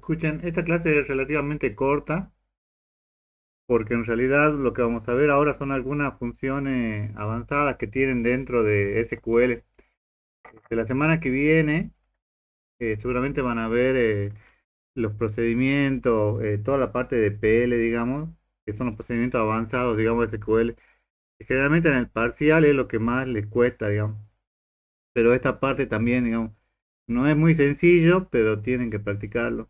Escuchen, esta clase es relativamente corta porque en realidad lo que vamos a ver ahora son algunas funciones avanzadas que tienen dentro de SQL. De la semana que viene seguramente van a ver los procedimientos, toda la parte de PL, digamos, que son los procedimientos avanzados, digamos, de SQL. Generalmente en el parcial es lo que más les cuesta, digamos, pero esta parte también, digamos, no es muy sencillo, pero tienen que practicarlo.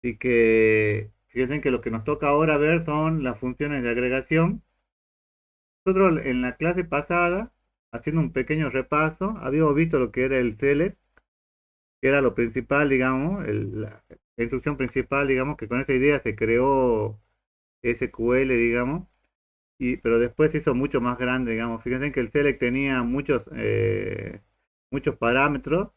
Así que fíjense que lo que nos toca ahora ver son las funciones de agregación. Nosotros en la clase pasada, haciendo un pequeño repaso, habíamos visto lo que era el select, que era lo principal, digamos, la instrucción principal, digamos, que con esa idea se creó SQL, digamos, pero después se hizo mucho más grande, digamos. Fíjense que el select tenía muchos parámetros,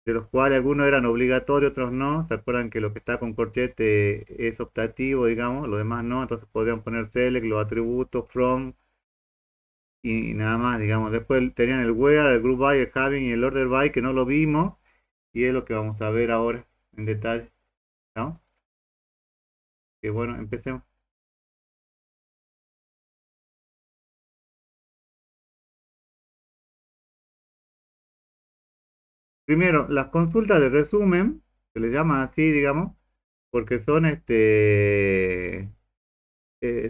de los cuales algunos eran obligatorios, otros no. ¿Se acuerdan que lo que está con corchete es optativo, digamos, lo demás no? Entonces podrían poner select, los atributos, from y nada más, digamos. Después tenían el where, el group by, el having y el order by, que no lo vimos, y es lo que vamos a ver ahora en detalle, ¿no? Que bueno, empecemos. Primero, las consultas de resumen, se les llama así, digamos, porque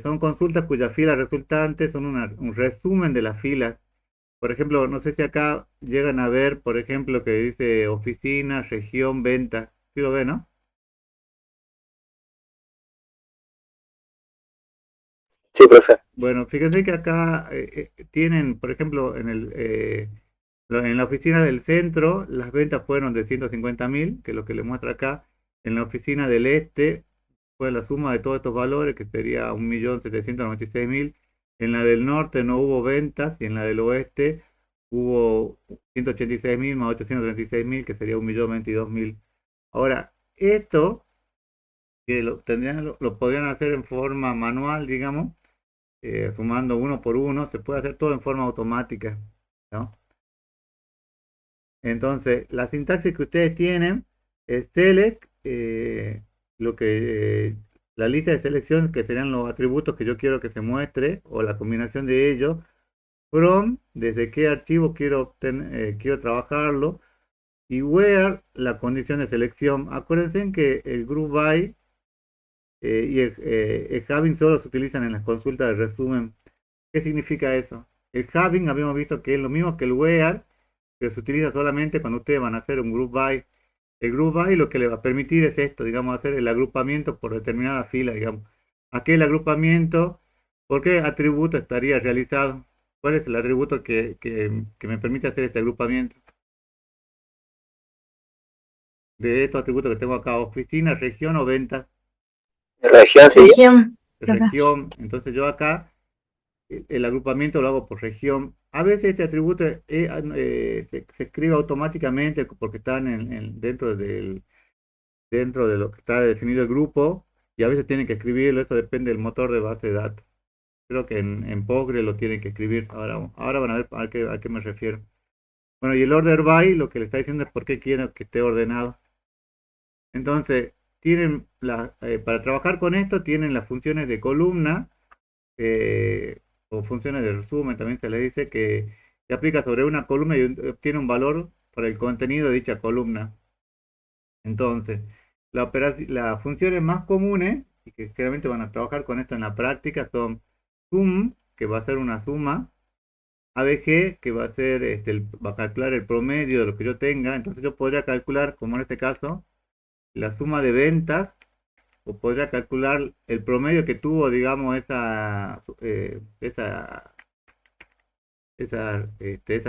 son consultas cuyas filas resultantes son un resumen de las filas. Por ejemplo, no sé si acá llegan a ver, por ejemplo, que dice oficina, región, venta. ¿Sí lo ven, no? Sí, profe. Bueno, fíjense que acá tienen, por ejemplo, en la oficina del centro, las ventas fueron de 150.000, que es lo que le muestra acá. En la oficina del este fue la suma de todos estos valores, que sería 1.796.000. En la del norte no hubo ventas y en la del oeste hubo 186.000 más 836.000, que sería 1.022.000. Ahora, esto que lo podrían hacer en forma manual, digamos, sumando uno por uno, se puede hacer todo en forma automática, ¿no? Entonces, la sintaxis que ustedes tienen es select, lo que, la lista de selección, que serían los atributos que yo quiero que se muestre, o la combinación de ellos, from, desde qué archivo quiero trabajarlo, y where, la condición de selección. Acuérdense que el group by y el having solo se utilizan en las consultas de resumen. ¿Qué significa eso? El having habíamos visto que es lo mismo que el where, pero se utiliza solamente cuando ustedes van a hacer un group by. El group by lo que le va a permitir es esto, digamos, hacer el agrupamiento por determinada fila, digamos. Aquel agrupamiento, ¿por qué atributo estaría realizado? ¿Cuál es el atributo que me permite hacer este agrupamiento? De estos atributos que tengo acá, oficina, región o ventas. Región sería. Región, profe. Región. Entonces yo acá el agrupamiento lo hago por región. A veces este atributo se escribe automáticamente porque están dentro de lo que está definido el grupo, y a veces tienen que escribirlo. Eso depende del motor de base de datos. Creo que en Postgre lo tienen que escribir. Ahora van a ver a qué me refiero. Bueno, y el order by lo que le está diciendo es por qué quiero que esté ordenado. Entonces, para trabajar con esto tienen las funciones de columna, o funciones de resumen, también se le dice, que se aplica sobre una columna y obtiene un valor por el contenido de dicha columna. Entonces, las funciones más comunes, y que generalmente van a trabajar con esto en la práctica, son sum, que va a ser una suma, ABG, que va a ser, va a calcular el promedio de lo que yo tenga. Entonces yo podría calcular, como en este caso, la suma de ventas, o podría calcular el promedio que tuvo, digamos, esa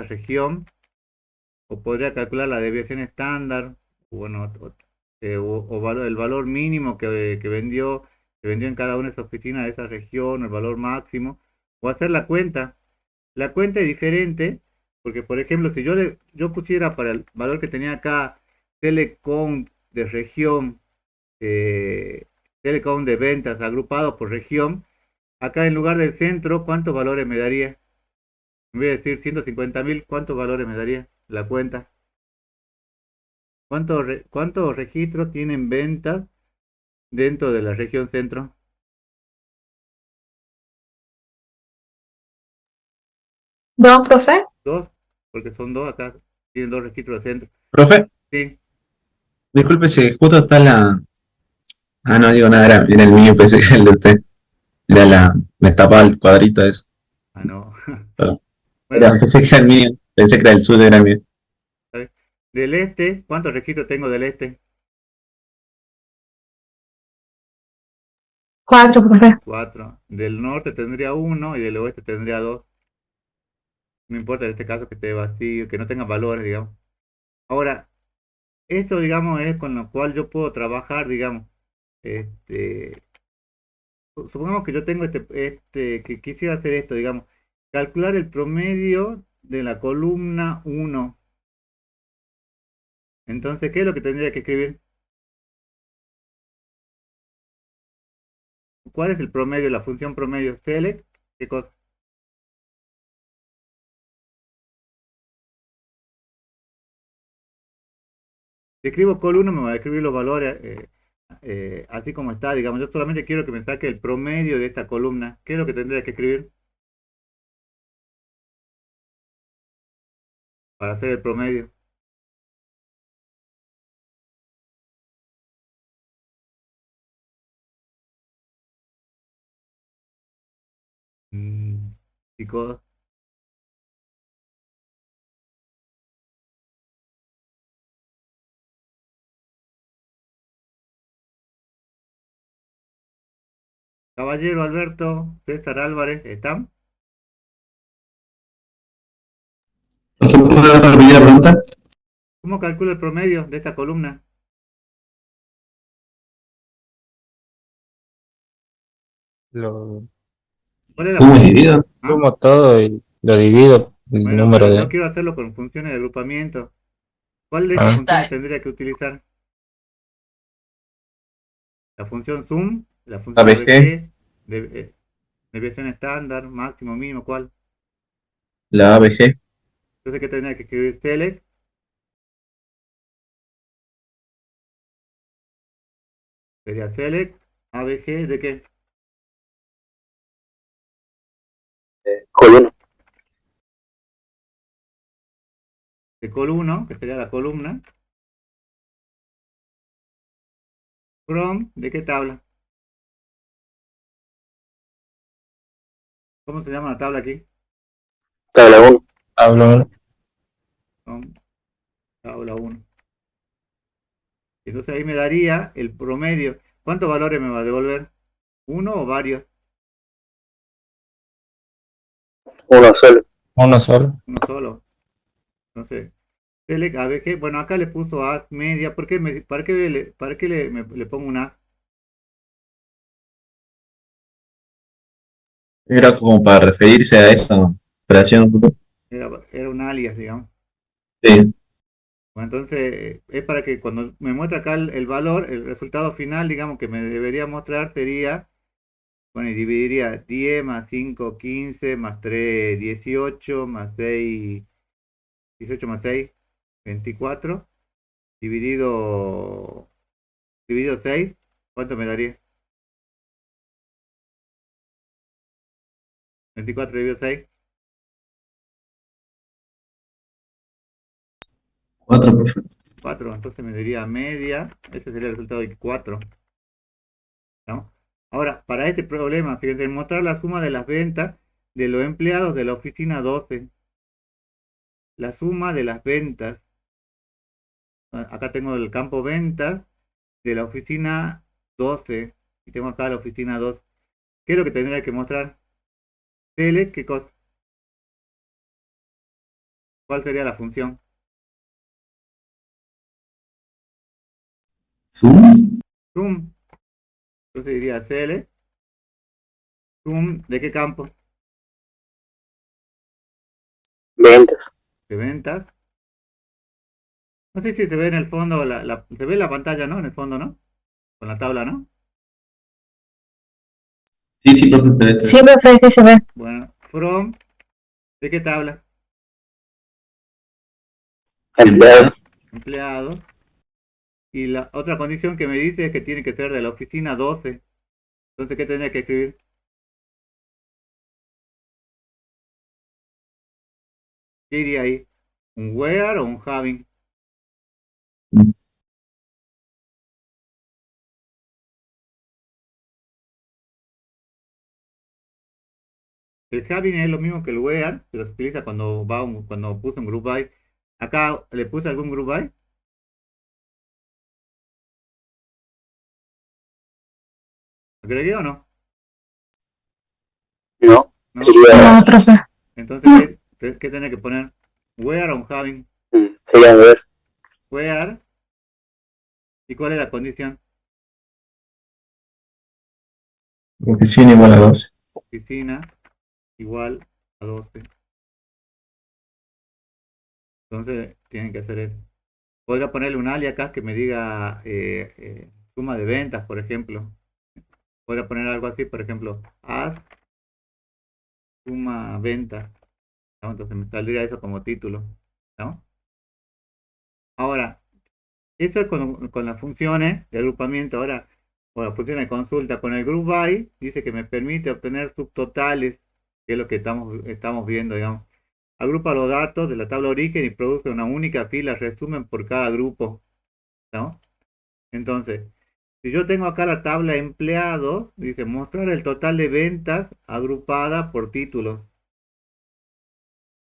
región, o podría calcular la desviación estándar, o bueno, el valor mínimo que vendió en cada una de esas oficinas de esa región, el valor máximo, o hacer la cuenta. La cuenta es diferente, porque por ejemplo, si yo pusiera para el valor que tenía acá, telecom de región, eh, telecom de ventas agrupado por región, acá en lugar del centro, ¿cuántos valores me daría? En vez de decir 150.000, ¿cuántos valores me daría la cuenta? ¿Cuántos registros tienen ventas dentro de la región centro? ¿Dos, profe? Dos, porque son dos acá, tienen dos registros de centro. Profe, Sí, disculpe si justo está la. Ah, no digo nada, era el mío, pensé que era el de usted. Era la. Me tapaba el cuadrito eso. no. Perdón. Bueno, Pensé que era el mío. Pensé que era el suyo, era el mío. a ver, del este, ¿cuántos registros tengo del este? 4, profe. Cuatro. Del norte tendría uno y del oeste tendría dos. No importa en este caso que esté vacío, que no tenga valores, digamos. Ahora, esto, digamos, es con lo cual yo puedo trabajar, digamos. Este, supongamos que yo tengo que quisiera hacer esto, digamos, calcular el promedio de la columna uno. Entonces, ¿qué es lo que tendría que escribir? ¿Cuál es el promedio, la función promedio? Select, ¿qué cosa? Si escribo col1 me va a escribir los valores así como está, digamos. Yo solamente quiero que me saque el promedio de esta columna. ¿Qué es lo que tendría que escribir para hacer el promedio? Chicos, Caballero Alberto, César Álvarez, ¿están? ¿Profe, puedo repetir la pregunta? ¿Cómo calculo el promedio de esta columna? Lo ¿Cuál es la Sumo y función? divido. ¿Ah? sumo todo y lo divido el Bueno, número pero yo de... quiero hacerlo con funciones de agrupamiento. ¿Cuál de estas Ah, funciones tendría que utilizar? La función sum, la función ABG, abg, desviación estándar, máximo, mínimo, ¿cuál? la ABG. Entonces, ¿qué tendría que escribir? Select, sería select, abg, ¿de qué? Col1. De col1, que sería la columna. From, ¿de qué tabla? ¿Cómo se llama la tabla aquí? Tabla 1. hablo From, tabla 1. Entonces ahí me daría el promedio. ¿Cuántos valores me va a devolver? ¿Uno o varios? Uno solo. uno solo. Uno solo. Entonces, select abg. Bueno, acá le puso as media. ¿Por qué le pongo un as? Era como para referirse a esa operación. Era un alias, digamos. Sí. Bueno, entonces, es para que cuando me muestre acá el valor, el resultado final, digamos, que me debería mostrar sería, bueno, y dividiría 10 más 5 15 más 3 18 más 6 18 más 6 24 dividido, dividido 6, ¿cuánto me daría? 24 dividido 6, 4, profe. 4, entonces me daría media, ese sería el resultado de 4, ¿no? Ahora, para este problema, fíjense, mostrar la suma de las ventas de los empleados de la oficina 12, la suma de las ventas, acá tengo el campo ventas de la oficina 12, y tengo acá la oficina 2, ¿qué es lo que tendría que mostrar? Select, ¿qué cosa? ¿Cuál sería la función? Zoom. Sum, entonces diría select, sum, ¿de qué campo? Ventas. De ventas. No sé si se ve en el fondo, se ve la pantalla, ¿no? En el fondo, ¿no? Con la tabla, ¿no? Sí, sí, profe, se ve. Sí, profe, sí se ve. Bueno, from, ¿de qué tabla? Empleados. Empleados. Y la otra condición que me dice es que tiene que ser de la oficina 12. Entonces, ¿qué tendría que escribir? ¿Qué iría ahí? ¿Un where o un having? El having es lo mismo que el where, pero se utiliza cuando cuando puse un group by. Acá le puse algún group by. ¿Agregué o no? No, ¿No? sería, No, profe. Entonces, ¿qué tenía que poner? Where o un having. sería ver, Where. ¿Y cuál es la condición? Oficina igual a 12. Oficina igual a 12. Entonces, tienen que hacer eso. Podría ponerle un alias acá que me diga suma de ventas, por ejemplo. Podría poner algo así, por ejemplo, as suma ventas, ¿no? Entonces me saldría eso como título, ¿no? Ahora, eso es con las funciones de agrupamiento. Ahora, con la función de consulta, con el group by, dice que me permite obtener subtotales, que es lo que estamos viendo, digamos. Agrupa los datos de la tabla origen y produce una única fila resumen por cada grupo, ¿no? Entonces, si yo tengo acá la tabla empleados, dice mostrar el total de ventas agrupada por títulos.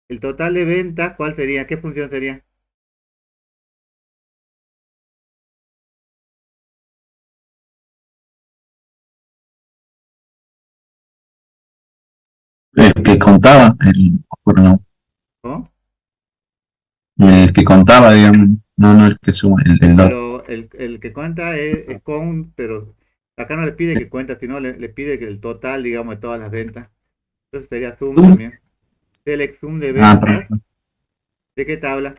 El total de ventas, ¿cuál sería? ¿Qué función sería? El que contaba, bueno, ¿No? el que contaba, digamos, no el que suma, el dato. Pero el que cuenta es con, pero acá no le pide que cuenta, sino le pide que el total, digamos, de todas las ventas. Entonces sería sum también. Select sum de Ah, ventas. perfecto. ¿De qué tabla?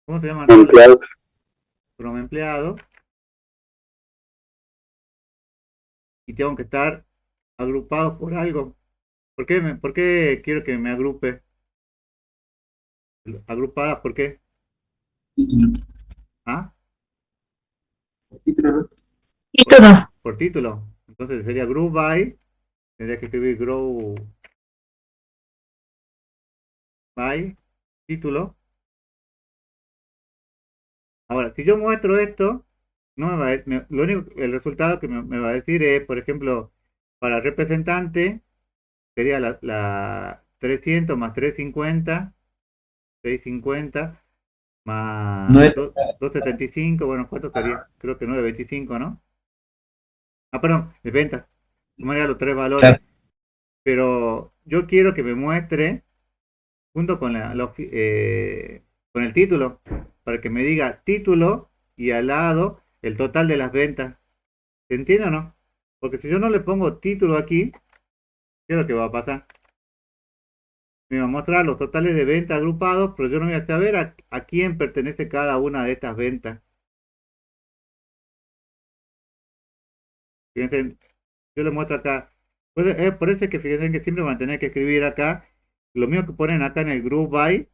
¿Cómo se llama la tabla? empleados, From empleado. Y tengo que estar agrupados por algo. ¿Por qué quiero que me agrupe? ¿Agrupadas por qué? ¿Ah? Título. Por título. Entonces sería group by. Tendría que escribir group by título. Ahora, si yo muestro esto, no me va a, lo único, el resultado que me va a decir es, por ejemplo, para representante, sería la 300 más 350, 650 No más es 275, bueno, ¿cuánto sería? Creo que 925, ¿no? Ah, perdón, de ventas. Sumaría los tres valores. Claro. Pero yo quiero que me muestre junto con con el título, para que me diga título y al lado el total de las ventas. ¿Se entiende o no? Porque si yo no le pongo título aquí, ¿qué es lo que va a pasar? Me va a mostrar los totales de ventas agrupados, pero yo no voy a saber a quién pertenece cada una de estas ventas. Fíjense, yo le muestro acá. Por eso es que fíjense que siempre van a tener que escribir acá. Lo mismo que ponen acá en el group by,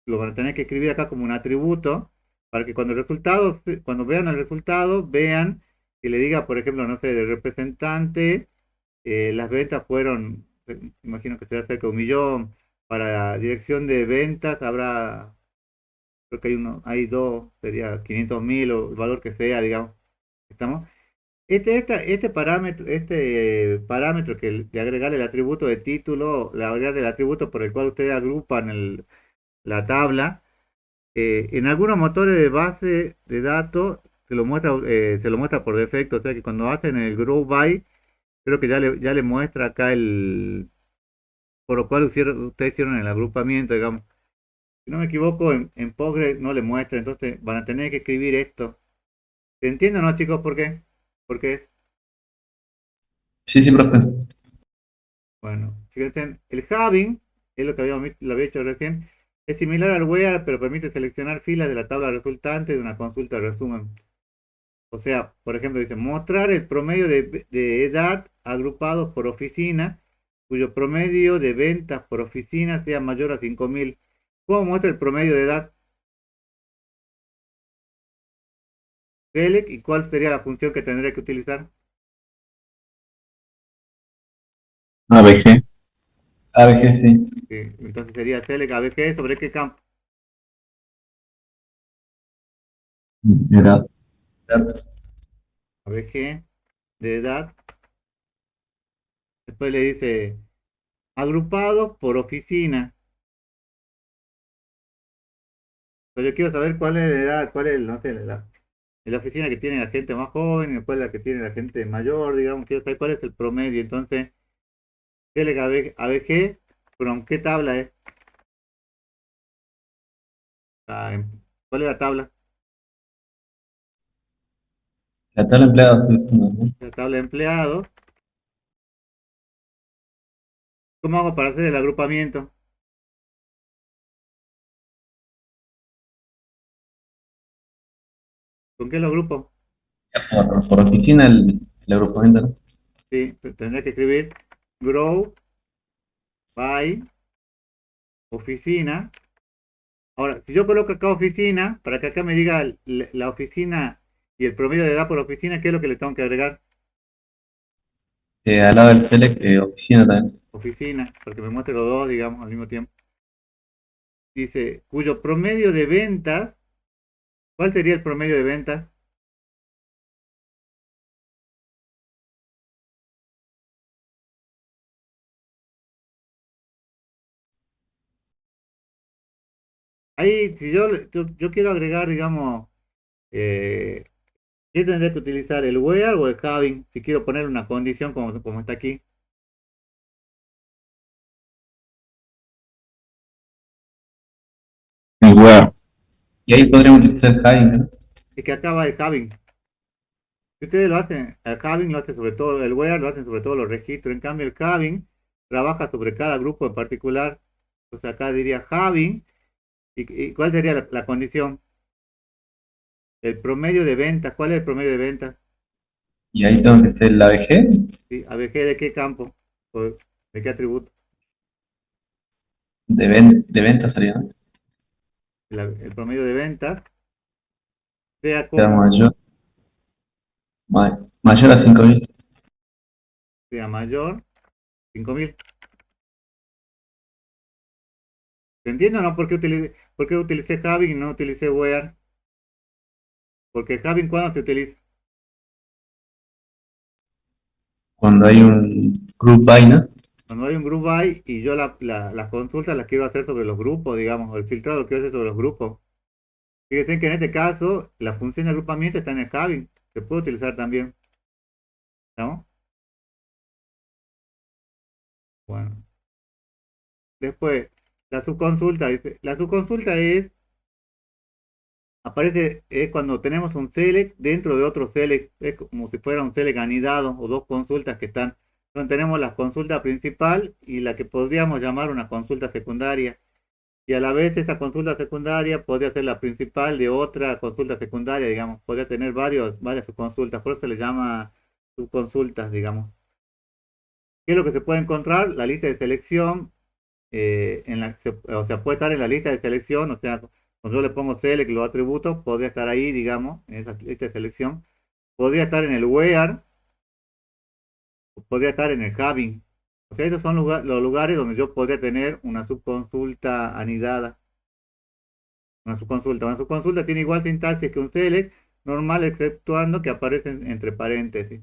lo van a tener que escribir acá como un atributo, para que cuando vean el resultado, vean que le diga, por ejemplo, no sé, de representante, las ventas fueron, imagino que será cerca de 1.000.000. Para dirección de ventas creo que hay dos, sería 500.000 o el valor que sea, digamos. ¿Estamos? Este parámetro de agregar el atributo de título, la agregar el atributo por el cual ustedes agrupan la tabla, en algunos motores de base de datos se lo muestra por defecto, o sea que cuando hacen el grow by, creo que ya le muestra acá por lo cual ustedes hicieron el agrupamiento, digamos. Si no me equivoco, en Postgres no le muestra, entonces van a tener que escribir esto. ¿Se entiende o no, chicos? ¿Por qué? Porque Sí, sí, profe. bueno, fíjense, el having, es lo había hecho recién, es similar al where, pero permite seleccionar filas de la tabla resultante de una consulta de resumen. O sea, por ejemplo, dice mostrar el promedio de edad agrupados por oficina, cuyo promedio de ventas por oficina sea mayor a 5.000. ¿Cómo muestra el promedio de edad? Select, ¿y cuál sería la función que tendría que utilizar? ABG. ABG, sí. Sí, entonces sería select ABG, ¿sobre qué campo? Edad. ABG de edad. Después le dice agrupado por oficina. Pero yo quiero saber cuál es la edad, cuál es, no sé, la edad. En la oficina que tiene la gente más joven y después la que tiene la gente mayor, digamos, quiero saber cuál es el promedio. Entonces, select ABG, ¿from qué tabla es? ¿Cuál es la tabla? La tabla de empleados, sí, sí, ¿no? La tabla de empleados. ¿Cómo hago para hacer el agrupamiento? ¿Con qué lo agrupo? Por oficina el agrupamiento, ¿no? Sí, tendré que escribir grow by oficina. Ahora, si yo coloco acá oficina, para que acá me diga la oficina y el promedio de edad por oficina, ¿qué es lo que le tengo que agregar? Al lado del select, oficina también. Oficina, porque me muestre los dos, digamos, al mismo tiempo. Dice, cuyo promedio de ventas, ¿cuál sería el promedio de ventas? Ahí, si yo quiero agregar, digamos, ¿qué tendré que utilizar? ¿El where o el having? Si quiero poner una condición como está aquí. El where. Y ahí podríamos utilizar el having, ¿no? Es que acá va el having. Si ustedes lo hacen, el having lo hace sobre todo, el where lo hacen sobre todo los registros. En cambio, el having trabaja sobre cada grupo en particular. Entonces acá diría having. ¿Y cuál sería la condición? El promedio de ventas. ¿Cuál es el promedio de ventas? Y ahí tengo que hacer el ABG ¿Sí? ¿ABG de qué campo? ¿O de qué atributo? de ventas sería, ¿no? El promedio de ventas, sea Sea como, mayor a 5.000. sea mayor, 5.000. ¿Se entiende o no? ¿Por qué utilicé having y no utilicé where? Porque having, ¿cuándo se utiliza? Cuando hay un group by, ¿no? Cuando hay un group by y yo las consultas las quiero hacer sobre los grupos, digamos, o el filtrado lo quiero hacer sobre los grupos. Fíjense que en este caso la función de agrupamiento está en el having, se puede utilizar también, ¿no? Bueno, después la subconsulta, dice, la subconsulta aparece cuando tenemos un select dentro de otro select, es como si fuera un select anidado o dos consultas que están, donde tenemos la consulta principal y la que podríamos llamar una consulta secundaria. Y a la vez esa consulta secundaria podría ser la principal de otra consulta secundaria, digamos, podría tener varias subconsultas, por eso se le llama subconsultas, digamos. ¿Qué es lo que se puede encontrar? La lista de selección, o sea, puede estar en la lista de selección, o sea, cuando yo le pongo select los atributos, podría estar ahí, digamos, en esa lista de selección. Podría estar en el where, o podría estar en el having. O sea, esos son los lugares donde yo podría tener una subconsulta anidada. Una subconsulta tiene igual sintaxis que un select, normal exceptuando que aparecen entre paréntesis.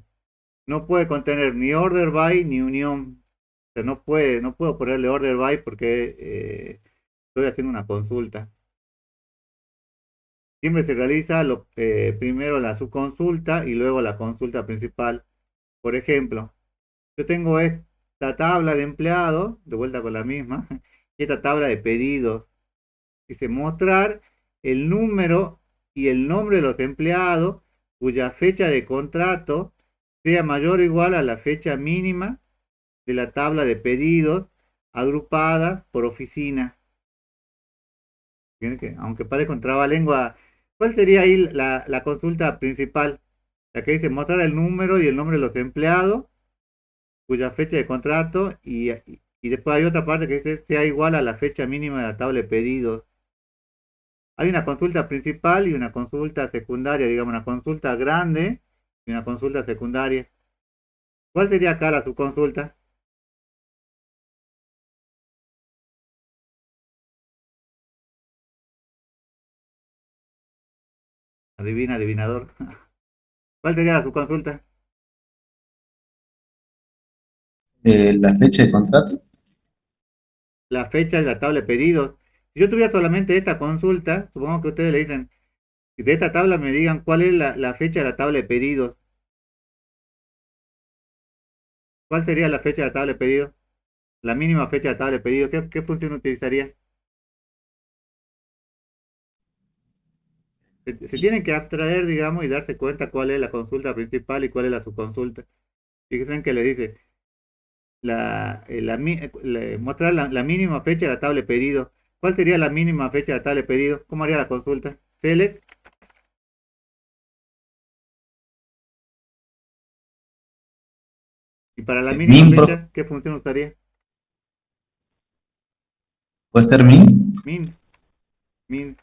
No puede contener ni order by ni unión. O sea, no puedo ponerle order by porque estoy haciendo una consulta. Siempre se realiza primero la subconsulta y luego la consulta principal. Por ejemplo, yo tengo esta tabla de empleados, de vuelta con la misma, y esta tabla de pedidos. Dice mostrar el número y el nombre de los empleados cuya fecha de contrato sea mayor o igual a la fecha mínima de la tabla de pedidos agrupada por oficina. Fíjense que, aunque parezca un trabalengua, ¿cuál sería ahí la consulta principal? La que dice mostrar el número y el nombre de los empleados cuya fecha de contrato Y después hay otra parte que dice sea igual a la fecha mínima de la tabla de pedidos. Hay una consulta principal y una consulta secundaria, digamos, una consulta grande y una consulta secundaria. ¿Cuál sería acá la subconsulta? Adivina, adivinador. ¿Cuál sería la subconsulta? La fecha de contrato. La fecha de la tabla de pedidos. Si yo tuviera solamente esta consulta, supongo que ustedes le dicen, de esta tabla me digan cuál es la fecha de la tabla de pedidos. ¿Cuál sería la fecha de la tabla de pedidos? La mínima fecha de la tabla de pedidos. ¿Qué función utilizaría? Se tienen que abstraer, digamos, y darse cuenta cuál es la consulta principal y cuál es la subconsulta. Fíjense que le dice mostrar la mínima fecha de la tabla de pedidos. ¿Cuál sería la mínima fecha de la tabla de pedidos? ¿Cómo haría la consulta? Select. Y para la mínima Min, fecha, ¿qué función usaría? puede ser min. Min. Min.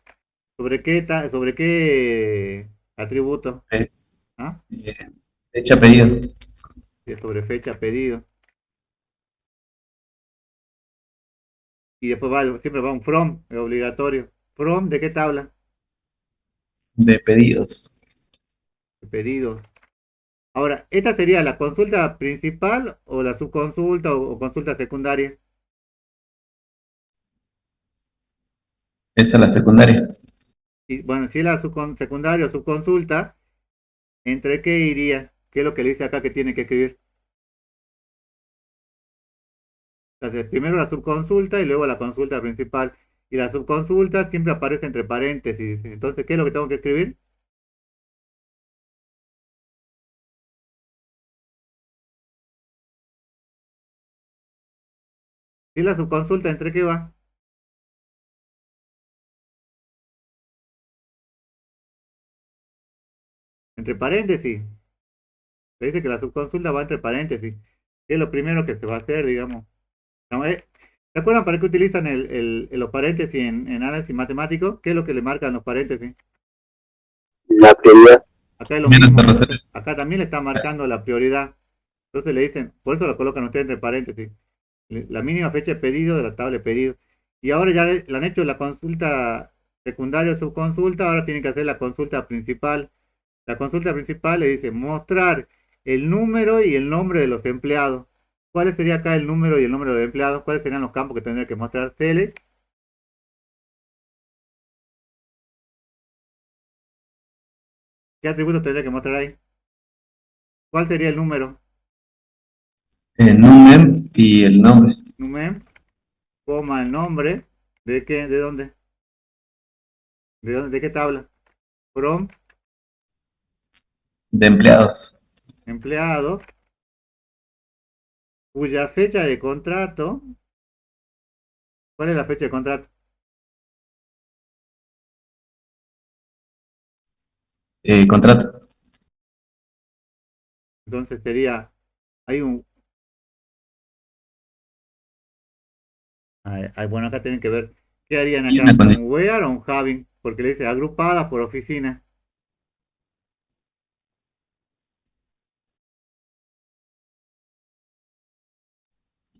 ¿Sobre qué atributo? Eh, ¿Ah? Fecha pedido. Sí, sobre fecha pedido. Y después siempre va un from, es obligatorio. ¿From de qué tabla? De pedidos. De pedidos. Ahora, ¿esta sería la consulta principal o la subconsulta o consulta secundaria? Esa es la secundaria. Y bueno, si es la secundaria o subconsulta, ¿entre qué iría? ¿Qué es lo que le dice acá que tiene que escribir? Entonces, primero la subconsulta y luego la consulta principal. Y la subconsulta siempre aparece entre paréntesis. Entonces, ¿qué es lo que tengo que escribir? Si la subconsulta, ¿entre qué va? Entre paréntesis. Se dice que la subconsulta va entre paréntesis. ¿Qué es lo primero que se va a hacer, digamos? No, ¿Se acuerdan para qué utilizan los paréntesis en análisis matemático? ¿Qué es lo que le marcan los paréntesis? La prioridad. Acá es lo También se mismo. refiere. Acá también le están marcando la prioridad. Entonces le dicen, por eso lo colocan ustedes entre paréntesis. La mínima fecha de pedido de la tabla de pedido. Y ahora ya le han hecho la consulta secundaria o subconsulta, ahora tienen que hacer la consulta principal. La consulta principal le dice mostrar el número y el nombre de los empleados. ¿Cuál sería acá el número y el nombre de los empleados? ¿Cuáles serían los campos que tendría que mostrar? Select. ¿Qué atributos tendría que mostrar ahí? ¿Cuál sería el número? Numen y el nombre. Numen, coma el nombre. ¿De qué? ¿De dónde? ¿De dónde? ¿De qué tabla? From, De empleados. empleados, cuya fecha de contrato. ¿Cuál es la fecha de contrato? Contrato. Entonces sería, hay un, bueno, acá tienen que ver, ¿qué harían Y acá? una ¿Un condición. where o un having? Porque le dice agrupada por oficina.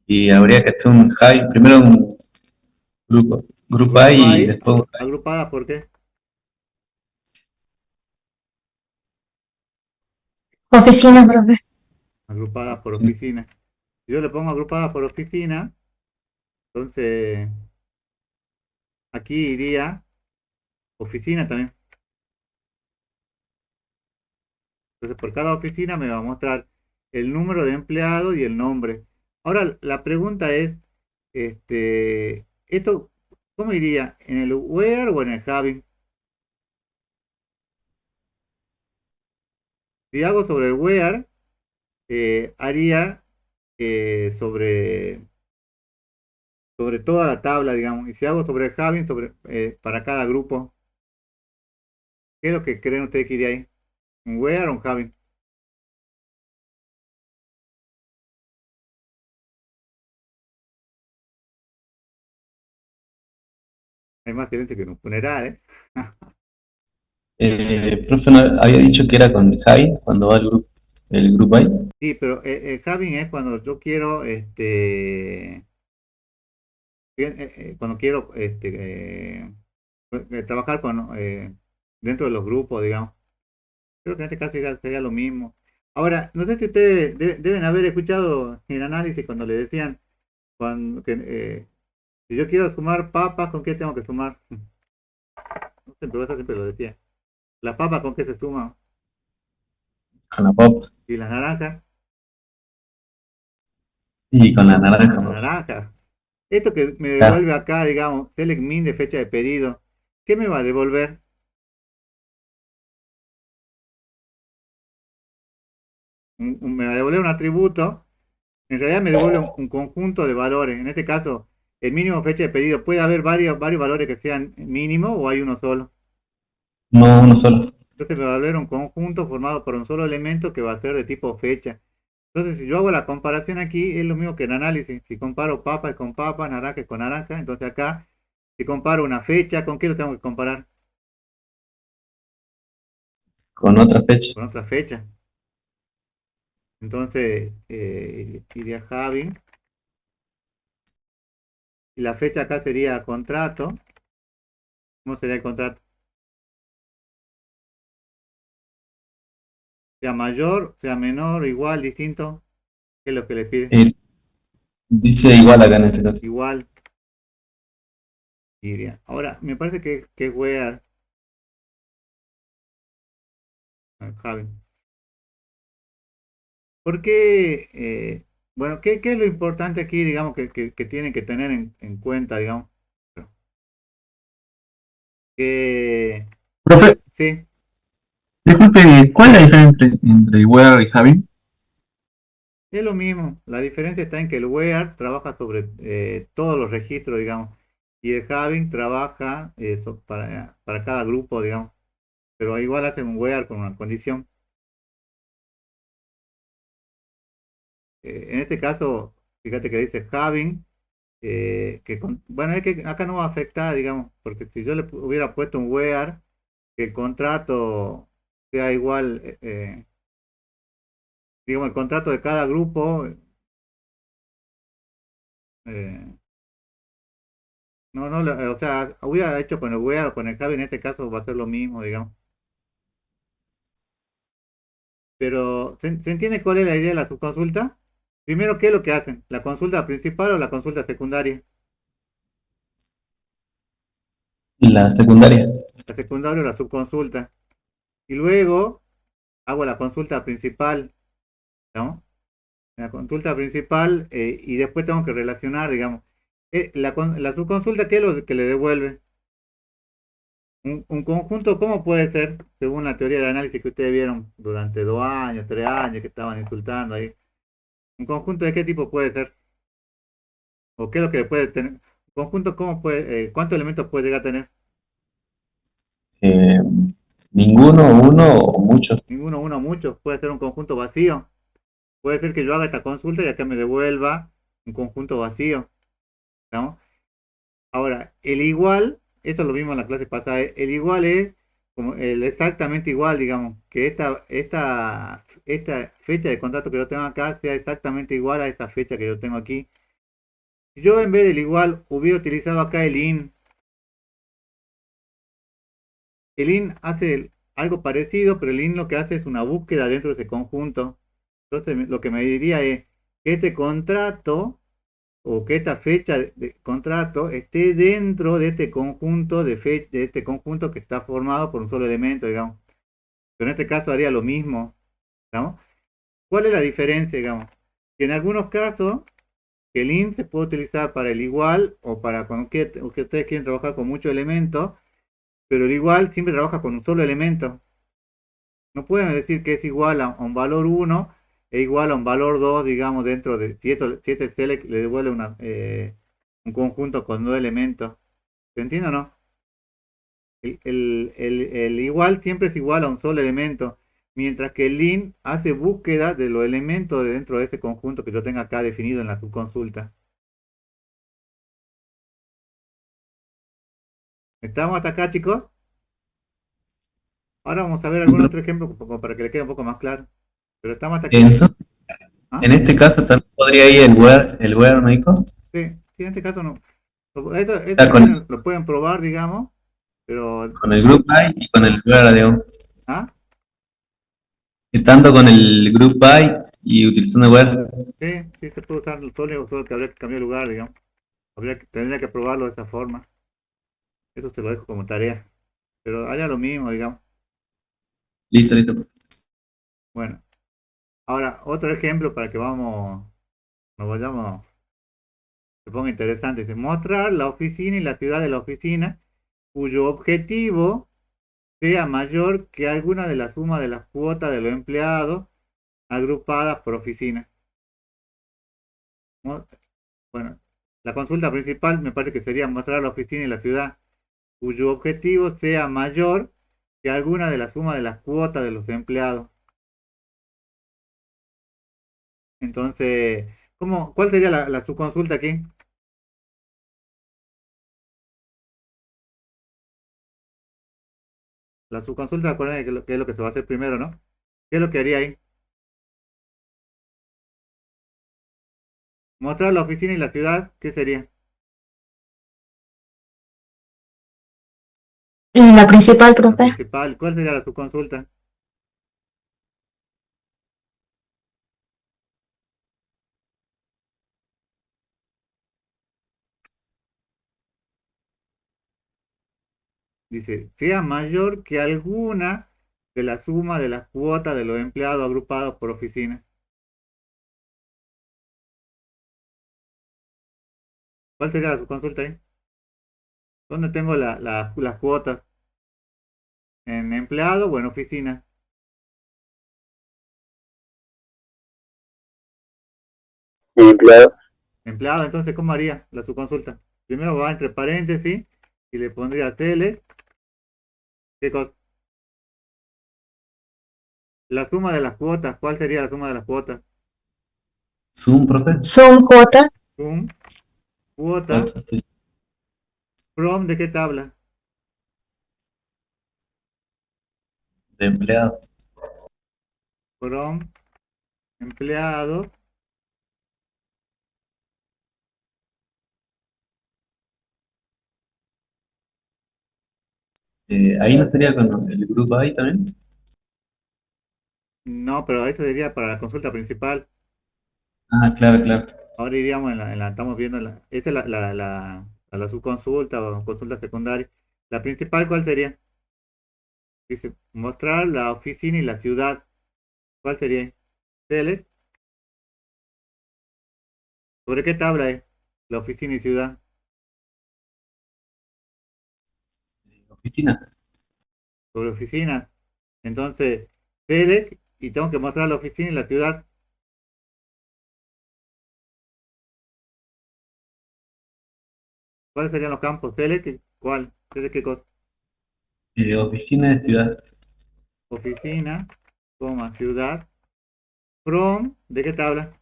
Y habría que hacer un high, primero un grupo A Grupo y ahí, después agrupada por qué? Oficina, profe. Agrupada por sí. oficina. Si yo le pongo agrupada por oficina, entonces aquí iría oficina también. Entonces por cada oficina me va a mostrar el número de empleados y el nombre. Ahora la pregunta es, esto, ¿cómo iría? ¿En el where o en el having? Si hago sobre el where, haría sobre toda la tabla, digamos. Y si hago sobre el having, para cada grupo, ¿qué es lo que creen ustedes que iría ahí? ¿Un where o un having? Hay más silencio que en un funeral, ¿eh? Profe, ¿no había dicho que era con Javi cuando va el grupo ahí? Sí, pero el having es cuando yo quiero, cuando quiero, trabajar dentro de los grupos, digamos. Creo que en este caso sería lo mismo. Ahora, no sé si ustedes deben haber escuchado el análisis cuando le decían, si yo quiero sumar papas, ¿con qué tengo que sumar? No sé, pero eso siempre lo decía. ¿Las papas con qué se suman? Con la pop ¿Y las naranjas? y con la naranja, Las profe. naranjas. Esto que me Claro, devuelve acá, digamos, select min de fecha de pedido, ¿qué me va a devolver? Me va a devolver un atributo, en realidad me devuelve un conjunto de valores. En este caso, el mínimo fecha de pedido, ¿puede haber varios valores que sean mínimo o hay uno solo? no uno solo. Entonces me va a devolver un conjunto formado por un solo elemento que va a ser de tipo fecha. Entonces, si yo hago la comparación aquí, es lo mismo que el análisis. Si comparo papas con papas, naranjas con naranja, entonces acá, si comparo una fecha, ¿con qué lo tengo que comparar? Con otra fecha. Con otra fecha. Entonces, iría Javi. Y la fecha acá sería contrato. ¿Cómo sería el contrato? Sea mayor, sea menor, igual, distinto. ¿Qué es lo que le pide? Eh, Dice igual acá en este caso. Igual, iría. Ahora, me parece que es where, Javi. ¿Por qué? Bueno, ¿qué es lo importante aquí, digamos, que tienen que tener en cuenta, digamos? Que, Profe, sí, disculpe, ¿cuál es la diferencia entre where y having? es lo mismo. La diferencia está en que el where trabaja sobre todos los registros, digamos, y el having trabaja para cada grupo, digamos, pero igual hace un where con una condición. En este caso, fíjate que dice having, bueno, es que acá no va a afectar, digamos, porque si yo le hubiera puesto un where, que el contrato sea igual, digamos, el contrato de cada grupo, eh, no, no, o sea, hubiera hecho con el where o con el Javi, en este caso va a ser lo mismo, digamos. Pero, ¿se entiende cuál es la idea de la subconsulta? Primero, ¿qué es lo que hacen? ¿La consulta principal o la consulta secundaria? La secundaria. La secundaria o la subconsulta. Y luego hago la consulta principal, ¿no? La consulta principal y después tengo que relacionar, digamos. La subconsulta, ¿qué es lo que le devuelve? Un conjunto, ¿cómo puede ser? Según la teoría de análisis que ustedes vieron durante 2 años, 3 años, que estaban insultando ahí. ¿Un conjunto de qué tipo puede ser? ¿O qué es lo que puede tener? ¿Un conjunto cómo puede, cuántos elementos puede llegar a tener? Eh, Ninguno, uno o muchos. Ninguno, uno, muchos. Puede ser un conjunto vacío. Puede ser que yo haga esta consulta y acá me devuelva un conjunto vacío, ¿no? Ahora, el igual, esto lo vimos en la clase pasada, el igual es como el exactamente igual, digamos, que esta fecha de contrato que yo tengo acá sea exactamente igual a esta fecha que yo tengo aquí. Si yo en vez del igual hubiera utilizado acá el in hace algo parecido, pero el in lo que hace es una búsqueda dentro de ese conjunto. Entonces lo que me diría es que este contrato o que esta fecha de contrato esté dentro de este conjunto de este conjunto que está formado por un solo elemento, digamos. Pero en este caso haría lo mismo, digamos. ¿Cuál es la diferencia, digamos? Que en algunos casos el int se puede utilizar para el igual o para cuando que ustedes quieren trabajar con muchos elementos, pero el igual siempre trabaja con un solo elemento. No pueden decir que es igual a un valor 1 e igual a un valor 2, digamos, dentro de si este select le devuelve un conjunto con 2 elementos. ¿Se entiende o no? El igual siempre es igual a un solo elemento, mientras que el lin hace búsqueda de los elementos dentro de ese conjunto que yo tenga acá definido en la subconsulta. ¿Estamos hasta acá, chicos? Ahora vamos a ver algún otro ejemplo como para que le quede un poco más claro. Pero estamos hasta aquí. Entonces, ¿Ah? en este caso también podría ir el where, ¿me dijo? Sí, sí, en este caso no. Esto Está también lo pueden probar, digamos, pero... con el group by y con el where, digamos. ¿Ah? Estando con el group by y utilizando el where. Sí, sí se puede usar solo que habría que cambiar de lugar, digamos. Tendría que probarlo de esa forma. Eso se lo dejo como tarea. Pero haría lo mismo, digamos. Listo, listo. Bueno, ahora otro ejemplo para que nos vayamos, se ponga interesante. Dice, mostrar la oficina y la ciudad de la oficina cuyo objetivo sea mayor que alguna de las sumas de las cuotas de los empleados agrupadas por oficina. Bueno, la consulta principal me parece que sería mostrar la oficina y la ciudad cuyo objetivo sea mayor que alguna de las sumas de las cuotas de los empleados. Entonces, ¿cuál sería la subconsulta aquí? La subconsulta, acuérdense que es lo que se va a hacer primero, ¿no? ¿Qué es lo que haría ahí? Mostrar la oficina y la ciudad, ¿qué sería? La principal, La profe. principal. ¿Cuál sería la subconsulta? Dice, sea mayor que alguna de la suma de las cuotas de los empleados agrupados por oficina. ¿Cuál sería la subconsulta ahí? ¿Dónde tengo las cuotas? ¿En empleado o en oficina? empleado, Empleado, entonces, ¿cómo haría la subconsulta? Primero va entre paréntesis y le pondría tele. ¿Qué cosa? La suma de las cuotas. ¿Cuál sería la suma de las cuotas? Zoom, profe. Zoom J. Sum, cuota, Otra, sí. from, ¿de qué tabla? De empleado. From, empleado, Ahí no sería con el group by también. no, pero esto sería para la consulta principal. Ah, claro, claro. Ahora iríamos estamos viendo esta es la subconsulta o consulta secundaria. La principal, ¿cuál sería? Dice, mostrar la oficina y la ciudad. ¿Cuál sería? Tele. ¿Sobre qué tabla es? La oficina y ciudad. Oficina. Sobre oficina. Entonces, tele, y tengo que mostrar la oficina y la ciudad. ¿Cuáles serían los campos? Tele, ¿cuál? ¿Tele qué cosa? Oficina de ciudad. Oficina, coma, ciudad. From, ¿de qué tabla?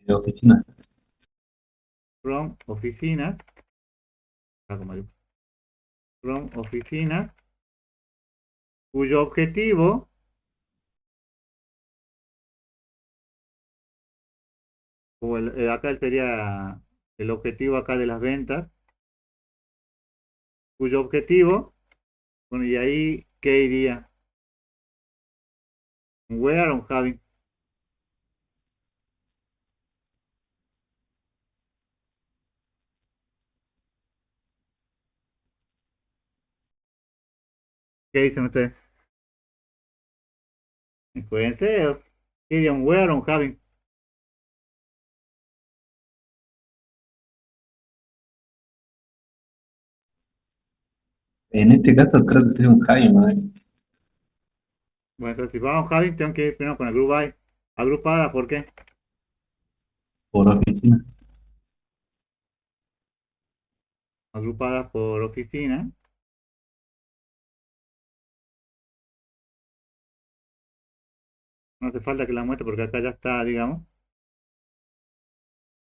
Oficinas. From, oficinas. From, oficinas, cuyo objetivo, acá sería el objetivo acá de las ventas, cuyo objetivo, bueno, y ahí, ¿qué iría? Where on having. ¿Qué dicen ustedes? Pueden ser. ¿Qué irían? Where on having. En este caso creo que sería un Jaime, ¿eh? Bueno, entonces si vamos a having, tengo que ir primero con el group by. Agrupada, ¿por qué? Por oficina. Agrupada por oficina. No hace falta que la muestre porque acá ya está, digamos.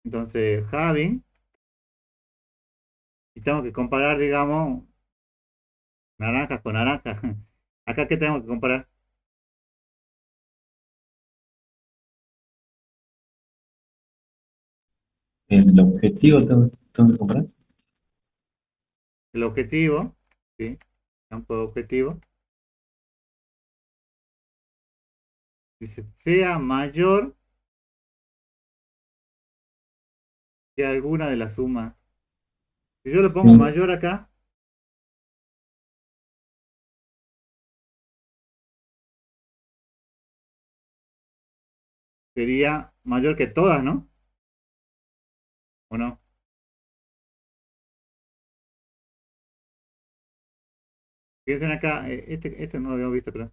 Entonces, having Y tengo que comparar, digamos, naranjas con naranjas. Acá, ¿qué tengo que comparar? El objetivo tengo que comprar. El objetivo, ¿sí? Campo de objetivo. Dice, sea mayor que alguna de las sumas. Si yo le pongo Sí. mayor acá, sería mayor que todas, ¿no? ¿O no? Piensen acá, este no lo habíamos visto, pero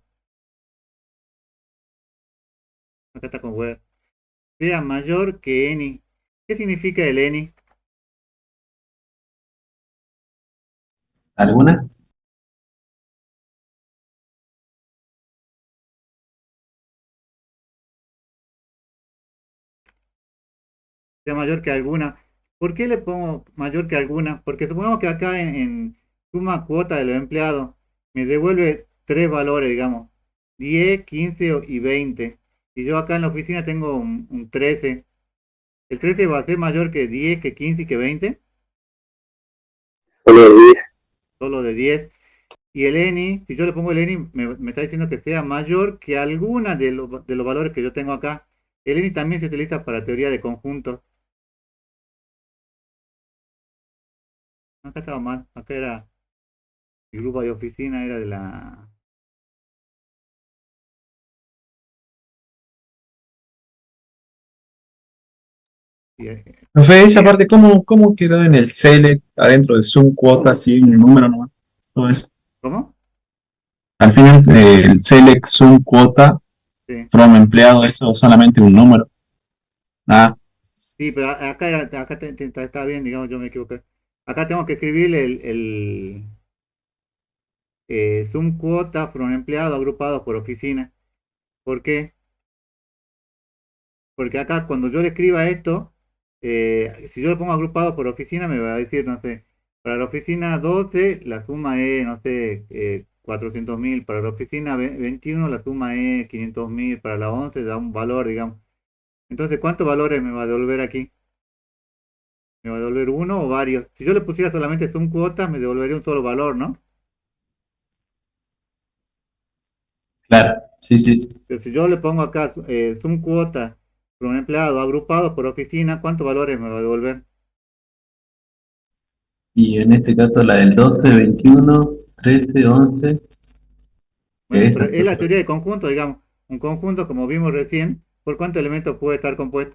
acá está con web. Sea mayor que any. ¿Qué significa el any? ¿Alguna? Sea mayor que alguna. ¿Por qué le pongo mayor que alguna? Porque supongamos que acá en suma cuota de los empleados me devuelve tres valores, digamos, 10, 15 y 20. Y yo acá en la oficina tengo un 13. ¿El 13 va a ser mayor que 10, que 15 y que 20? Solo 10. Solo de 10. Y el ENI, si yo le pongo el ENI, me está diciendo que sea mayor que alguna de los valores que yo tengo acá. El ENI también se utiliza para teoría de conjuntos. Acá estaba mal. Acá era el grupo de oficina, era de la... sí, Profe, esa parte, ¿cómo quedó en el select adentro de Zoom cuota, así un número nomás? Todo eso. ¿Cómo? Al final, el select Zoom cuota Sí. from empleado, eso solamente un número. Ah, Sí, pero acá, acá está bien, digamos, yo me equivoqué. Acá tengo que escribir sum cuota from empleado agrupado por oficina. ¿Por qué? Porque acá cuando yo le escriba esto, si yo lo pongo agrupado por oficina, me va a decir, no sé, para la oficina 12 la suma es, no sé, 400.000, para la oficina 21 la suma es 500.000, para la 11 da un valor, digamos. Entonces, ¿cuántos valores me va a devolver aquí? ¿Me va a devolver uno o varios? Si yo le pusiera solamente sum cuotas, me devolvería un solo valor, ¿no? claro, sí, sí. Pero si yo le pongo acá sum cuota por un empleado agrupado por oficina, ¿cuántos valores me va a devolver? Y en este caso la del 12, 21, 13, 11, Bueno, pero esa es creo la que... teoría de conjunto, digamos. Un conjunto, como vimos recién, ¿por cuántos elementos puede estar compuesto?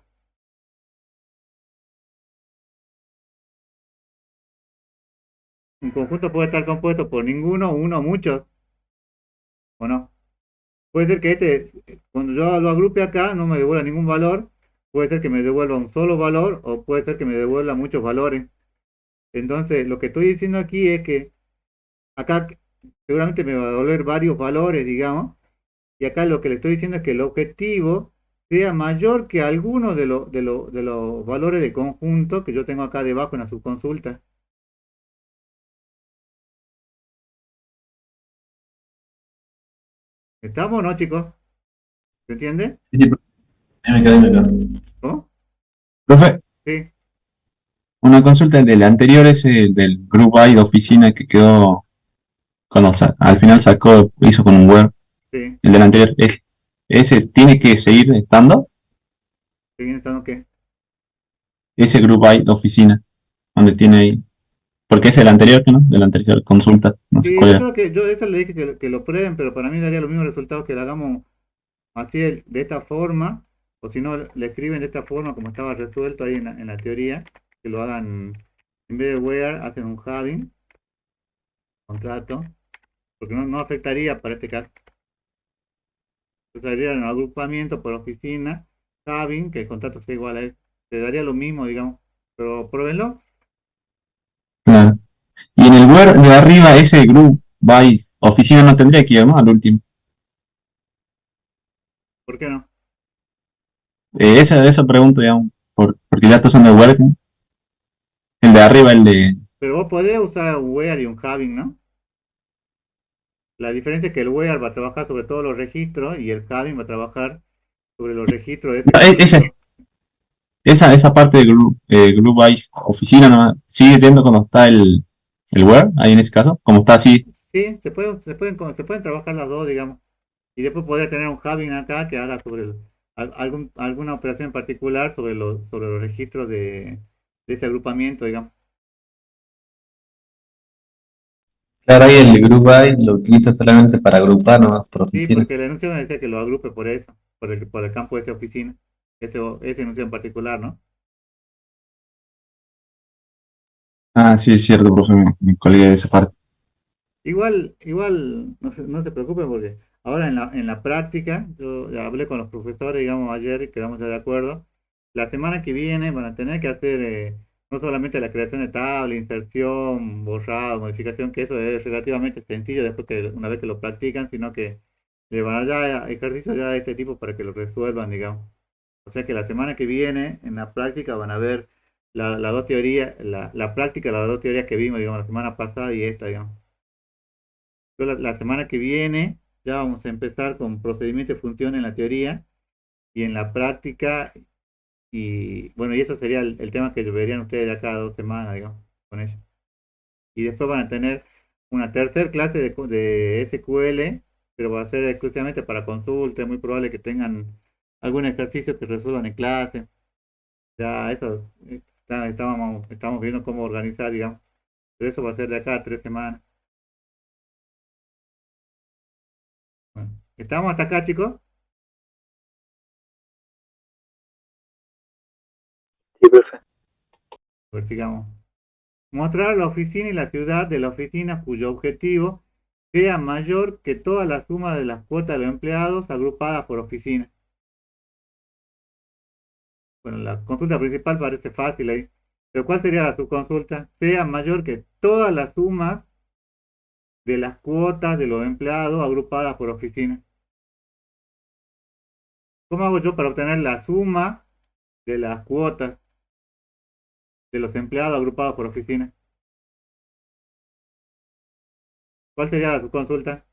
Un conjunto puede estar compuesto por ninguno, uno, muchos, ¿o no? Puede ser que cuando yo lo agrupe acá, no me devuelva ningún valor. Puede ser que me devuelva un solo valor o puede ser que me devuelva muchos valores. Entonces, lo que estoy diciendo aquí es que acá seguramente me va a devolver varios valores, digamos. Y acá lo que le estoy diciendo es que el objetivo sea mayor que alguno de los valores de conjunto que yo tengo acá debajo en la subconsulta. ¿Estamos o no, chicos? ¿Se entiende? Sí, sí, ahí me quedo. ¿Cómo? Profe, Sí, una consulta del anterior, ese del Group by de oficina que quedó cuando al final hizo con un web, sí. el del anterior, ese tiene que seguir estando, ¿Se viene estando qué? ese Group by de oficina, donde tiene ahí, porque es el anterior, ¿no? De la anterior consulta, no sé Sí, cuál yo era. creo que yo eso le dije que lo prueben, pero para mí daría los mismos resultados que lo hagamos así de esta forma, o si no, le escriben de esta forma como estaba resuelto ahí en la teoría, que lo hagan, en vez de where, hacen un having, contrato, porque no afectaría para este caso. Entonces haría un agrupamiento por oficina, having, que el contrato sea igual a eso. Te daría lo mismo, digamos, pero pruébenlo. Claro. Y en el web de arriba, ese Group by oficina no tendría que ir, ¿no? Al último. ¿Por qué no? Eso pregunto, digamos, porque ya estos son de web, ¿no? El de arriba, el de Pero vos podés usar un where y un having, ¿no? La diferencia es que el where va a trabajar sobre todos los registros y el having va a trabajar sobre los registros de ese Esa, conjunto. esa parte de group by oficina ¿no? Sigue yendo cuando está el where, ahí en ese caso, como está así. Sí, se pueden trabajar las dos, digamos. Y después podría tener un having acá que haga sobre alguna operación en particular sobre los registros de ese agrupamiento, digamos. Claro, ahí el group by lo utiliza solamente para agrupar nomás por Sí, oficina. porque el enunciado decía que lo agrupe por eso, por el campo de esa oficina, ese enunciado en particular, ¿no? Ah, sí, es cierto, profe, me colgué de esa parte. Igual, no se preocupen porque ahora en la práctica, yo ya hablé con los profesores, digamos, ayer y quedamos ya de acuerdo. La semana que viene van a tener que hacer no solamente la creación de tabla, inserción, borrado, modificación, que eso es relativamente sencillo después que una vez que lo practican, sino que le van a dar ejercicios ya de este tipo para que lo resuelvan, digamos. O sea que la semana que viene, en la práctica, van a ver las dos teorías, la práctica de las dos teorías que vimos, digamos, la semana pasada y esta, digamos. La semana que viene ya vamos a empezar con procedimiento de función en la teoría y en la práctica. Y bueno, y eso sería el tema que verían ustedes de acá a 2 semanas, digamos, con eso. Y después van a tener una tercera clase de SQL, pero va a ser exclusivamente para consulta. Es muy probable que tengan algún ejercicio que resuelvan en clase. Ya eso estamos viendo cómo organizar, digamos. Pero eso va a ser de acá a 3 semanas. Bueno, ¿estamos hasta acá, chicos? Sí, profe. Pues sigamos. Mostrar la oficina y la ciudad de la oficina cuyo objetivo sea mayor que toda la suma de las cuotas de los empleados agrupadas por oficina. Bueno, la consulta principal parece fácil ahí. Pero ¿cuál sería la subconsulta? Sea mayor que todas las sumas de las cuotas de los empleados agrupadas por oficina. ¿Cómo hago yo para obtener la suma de las cuotas de los empleados agrupados por oficina? ¿Cuál sería la subconsulta?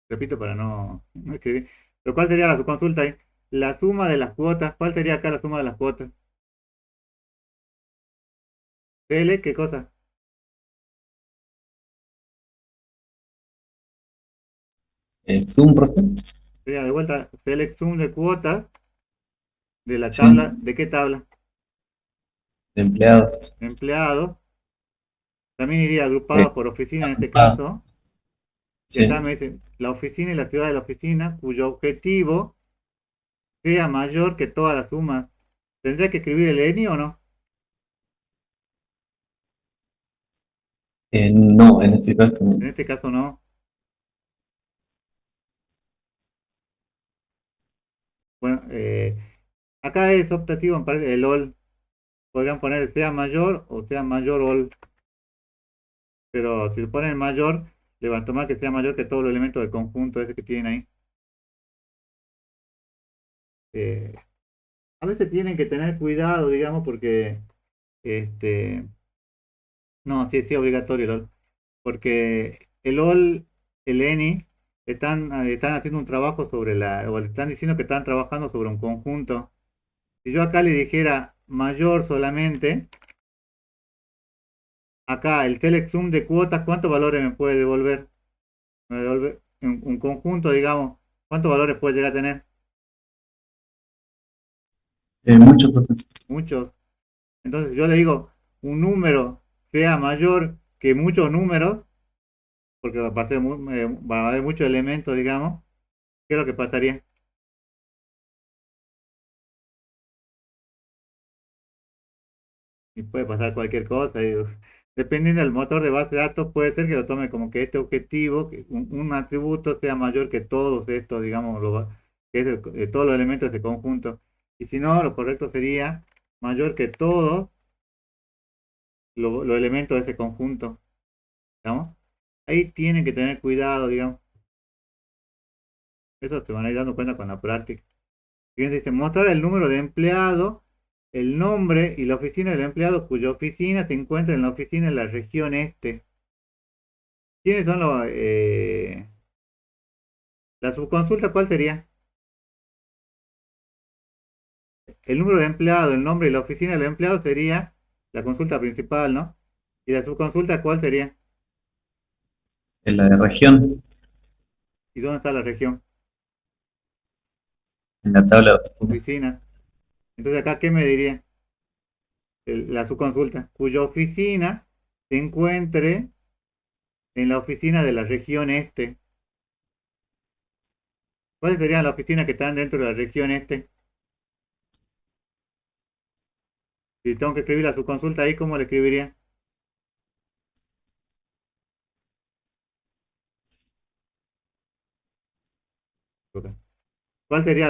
Repito para no escribir. Pero ¿cuál sería la subconsulta ahí? La suma de las cuotas. ¿Cuál sería acá la suma de las cuotas? ¿CL qué cosa? El Zoom, profe, Sería de vuelta, select sum de cuotas de la sí, tabla. ¿De qué tabla? de empleados. Empleados. También iría Eh, agrupada por oficina en este ah, caso. Y sí. acá me dice la oficina y la ciudad de la oficina cuyo objetivo sea mayor que todas las sumas. ¿Tendría que escribir el ENI o no? No, en este caso no. En este caso no. Bueno, acá es optativo, me parece, el all. Podrían poner sea mayor o sea mayor all. Pero si le ponen mayor, le van a tomar que sea mayor que todos los elementos del conjunto ese que tienen ahí. Eh, a veces tienen que tener cuidado, digamos, porque, este, no, sí, sí, obligatorio el all, porque el all, el any, están haciendo un trabajo o le están diciendo que están trabajando sobre un conjunto. Si yo acá le dijera mayor solamente, acá el select sum de cuotas, ¿cuántos valores me puede devolver? Me devuelve un conjunto, digamos, ¿cuántos valores puede llegar a tener? Mucho, profe. Muchos. Entonces yo le digo, un número sea mayor que muchos números, porque va a haber muchos elementos, digamos, ¿qué es lo que pasaría? Y puede pasar cualquier cosa. Dependiendo del motor de base de datos, puede ser que lo tome como que este objetivo, que un atributo sea mayor que todos estos, digamos, que es todos los elementos de ese conjunto. Y si no, lo correcto sería mayor que todos los elementos de ese conjunto, digamos. Ahí tienen que tener cuidado, digamos. Eso se van a ir dando cuenta con la práctica. Siguiente dice, mostrar el número de empleado, el nombre y la oficina del empleado cuya oficina se encuentra en la oficina en la región este. ¿Quiénes son la subconsulta? ¿Cuál sería? El número de empleado, el nombre y la oficina del empleado sería la consulta principal, ¿no? ¿Y la subconsulta cuál sería? En la de región, ¿Y dónde está la región? en la tabla de oficina. Oficina. Entonces acá, ¿qué me diría? La subconsulta, cuya oficina se encuentre en la oficina de la región este. ¿Cuáles serían las oficinas que están dentro de la región este? Si tengo que escribir la subconsulta ahí, ¿cómo le escribiría? Ok. ¿Cuál sería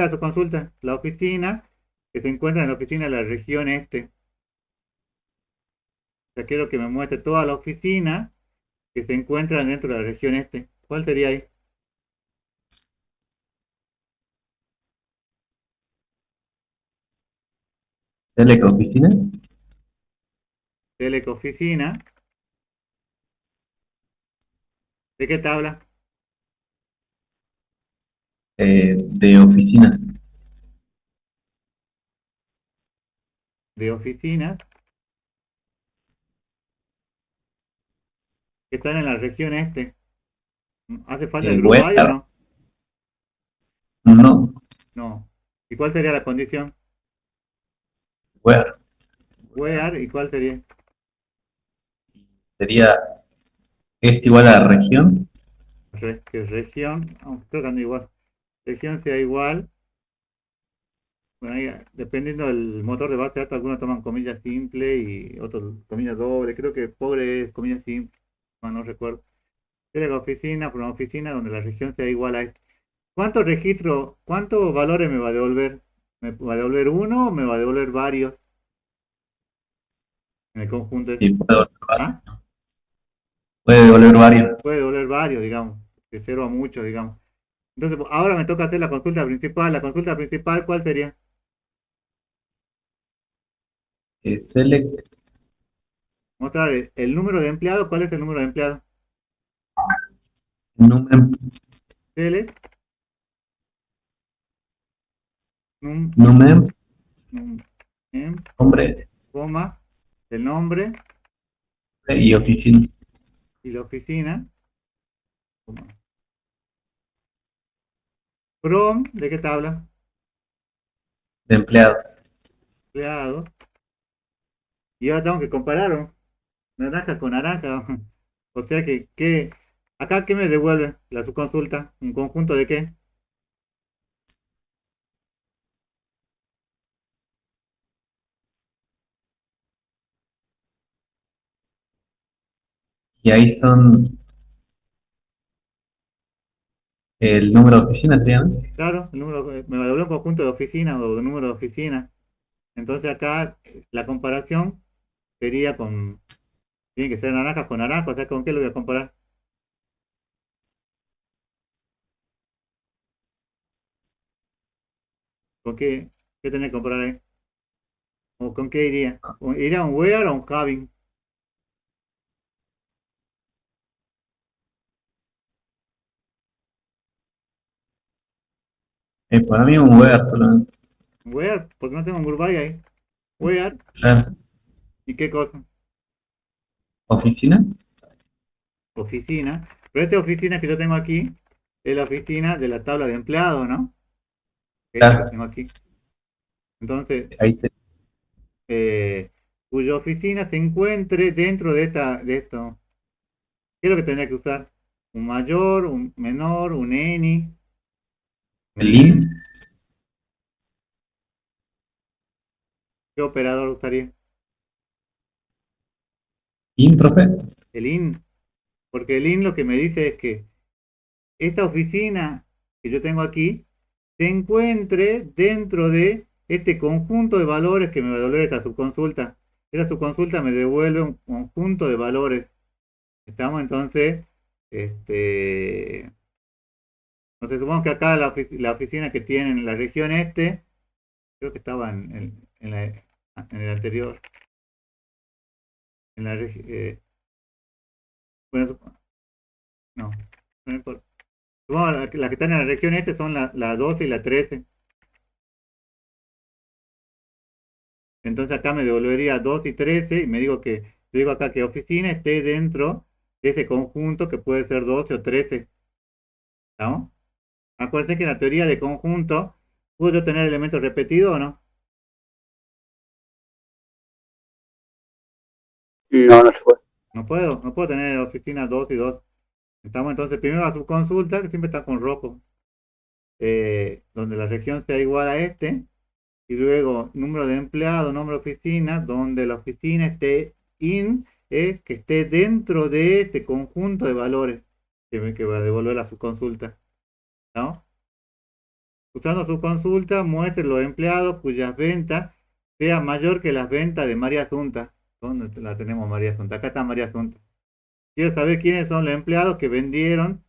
la subconsulta? La oficina que se encuentra en la oficina de la región este. O sea, quiero que me muestre toda la oficina que se encuentra dentro de la región este. ¿Cuál sería ahí? ¿Select oficina? Select oficina. ¿De qué tabla? De oficinas. De oficinas que están en la región este. ¿Hace falta el group Where, by o no? no, No. ¿Y cuál sería la condición? where. Where, ¿y cuál sería? Sería esto igual a región. Que región, creo que anda igual. Región sea igual. Bueno, ahí, dependiendo del motor de base de datos, algunos toman comillas simple y otros comillas doble. Creo que pobre es comillas simple, no recuerdo. Sería la oficina, por una oficina donde la región sea igual a esto. ¿Cuántos registros, cuántos valores me va a devolver? ¿Me va a devolver uno o me va a devolver varios en el conjunto Y ese? ¿Ah? puede devolver varios. Puede devolver varios, digamos, de cero a muchos, digamos. Entonces, ahora me toca hacer la consulta principal. ¿La consulta principal cuál sería? Select Mostrar el número de empleados. ¿Cuál es el número de empleados? número, Select, num, número, num, em, nombre coma, el nombre y oficina. y la oficina, coma. From, ¿de qué tabla? De empleados. Empleados. Y ahora tengo que comparar, ¿no? Naranja con naranja. O sea que, acá, ¿qué me devuelve la subconsulta? ¿Un conjunto de qué? Y ahí son el número de oficina, sería, ¿no? Claro, el número, me devuelve un conjunto de oficina o de número de oficina. Entonces acá la comparación sería tiene que ser naranja con naranja, o sea, ¿con qué lo voy a comparar? ¿Con qué tenés que comparar ahí? ¿O con qué iría? ¿Iría un where o un having? Para mí un where solamente. Where, porque no tengo un group by ahí. Where, Claro. ¿y qué cosa? Oficina. Oficina. Pero esta oficina que yo tengo aquí es la oficina de la tabla de empleados, ¿no? Esta que Claro. tengo aquí. Entonces, Ahí se, cuya oficina se encuentre dentro de esto. ¿Qué es lo que tendría que usar? Un mayor, un menor, un any, un el in. in, ¿Qué operador usaría? in, profe. El in. Porque el in lo que me dice es que esta oficina que yo tengo aquí se encuentre dentro de este conjunto de valores que me va a devolver esta subconsulta. Esta subconsulta me devuelve un conjunto de valores. Estamos entonces, no Entonces supongo que acá la oficina que tienen en la región este, creo que estaba en el anterior, en la bueno, no, no importa. Supongo las que están en la región este son la 12 y la 13. Entonces acá me devolvería 2 y 13 y yo digo acá que oficina esté dentro de ese conjunto que puede ser 12 o 13. ¿No? Acuérdense que en la teoría de conjunto, ¿puedo yo tener elementos repetidos o no? No, no se puede. No puedo tener oficina 2 y 2. Estamos entonces primero a subconsulta, que siempre está con rojo, donde la región sea igual a este, y luego número de empleado, nombre de oficina, donde la oficina es que esté dentro de este conjunto de valores que va a devolver la subconsulta, ¿no? Usando subconsulta, muestre los empleados cuyas ventas sean mayor que las ventas de María Asunta. ¿Dónde la tenemos María Asunta? Acá está María Asunta. Quiero saber quiénes son los empleados que vendieron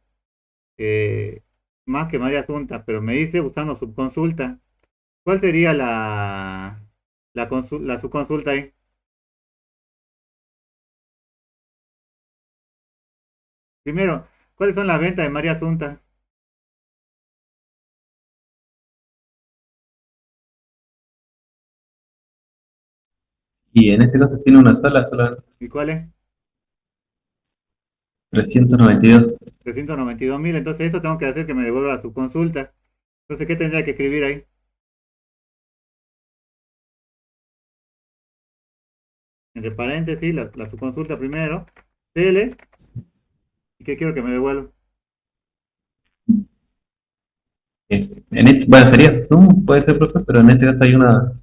eh, más que María Asunta, pero me dice usando subconsulta. ¿Cuál sería la subconsulta ahí? Primero, ¿cuáles son las ventas de María Asunta? Y en este caso tiene una sola, ¿Y cuáles? 392. 392.000. Entonces eso tengo que hacer que me devuelva la subconsulta. Entonces, ¿qué tendría que escribir ahí? Entre paréntesis, la subconsulta primero. Tele. ¿Y qué quiero que me devuelva? Bueno, sería Zoom, puede ser, profe, pero en este caso hay una.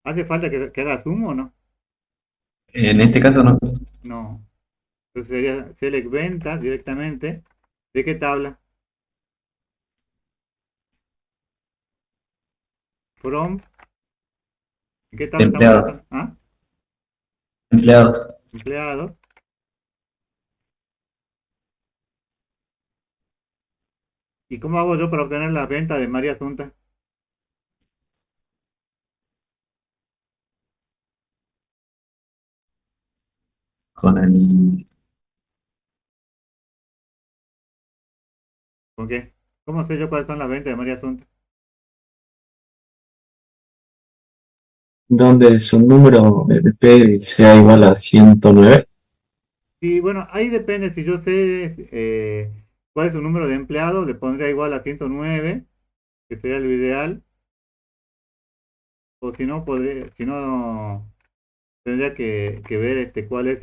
¿Hace falta que haga zoom o no? En este caso no. No. Entonces sería select ventas directamente. ¿De qué tabla? From. ¿En qué tabla estamos trabajando? Empleados. ¿Ah? Empleados. Empleados. ¿Y cómo hago yo para obtener la venta de María Asunta? Con el. ¿Con qué? ¿Cómo sé yo cuáles son las ventas de María Asunta? Donde su número de P sea igual a 109. Y bueno, ahí depende. Si yo sé cuál es su número de empleados, le pondría igual a 109, que sería lo ideal. O si no, si no, tendría que ver cuál es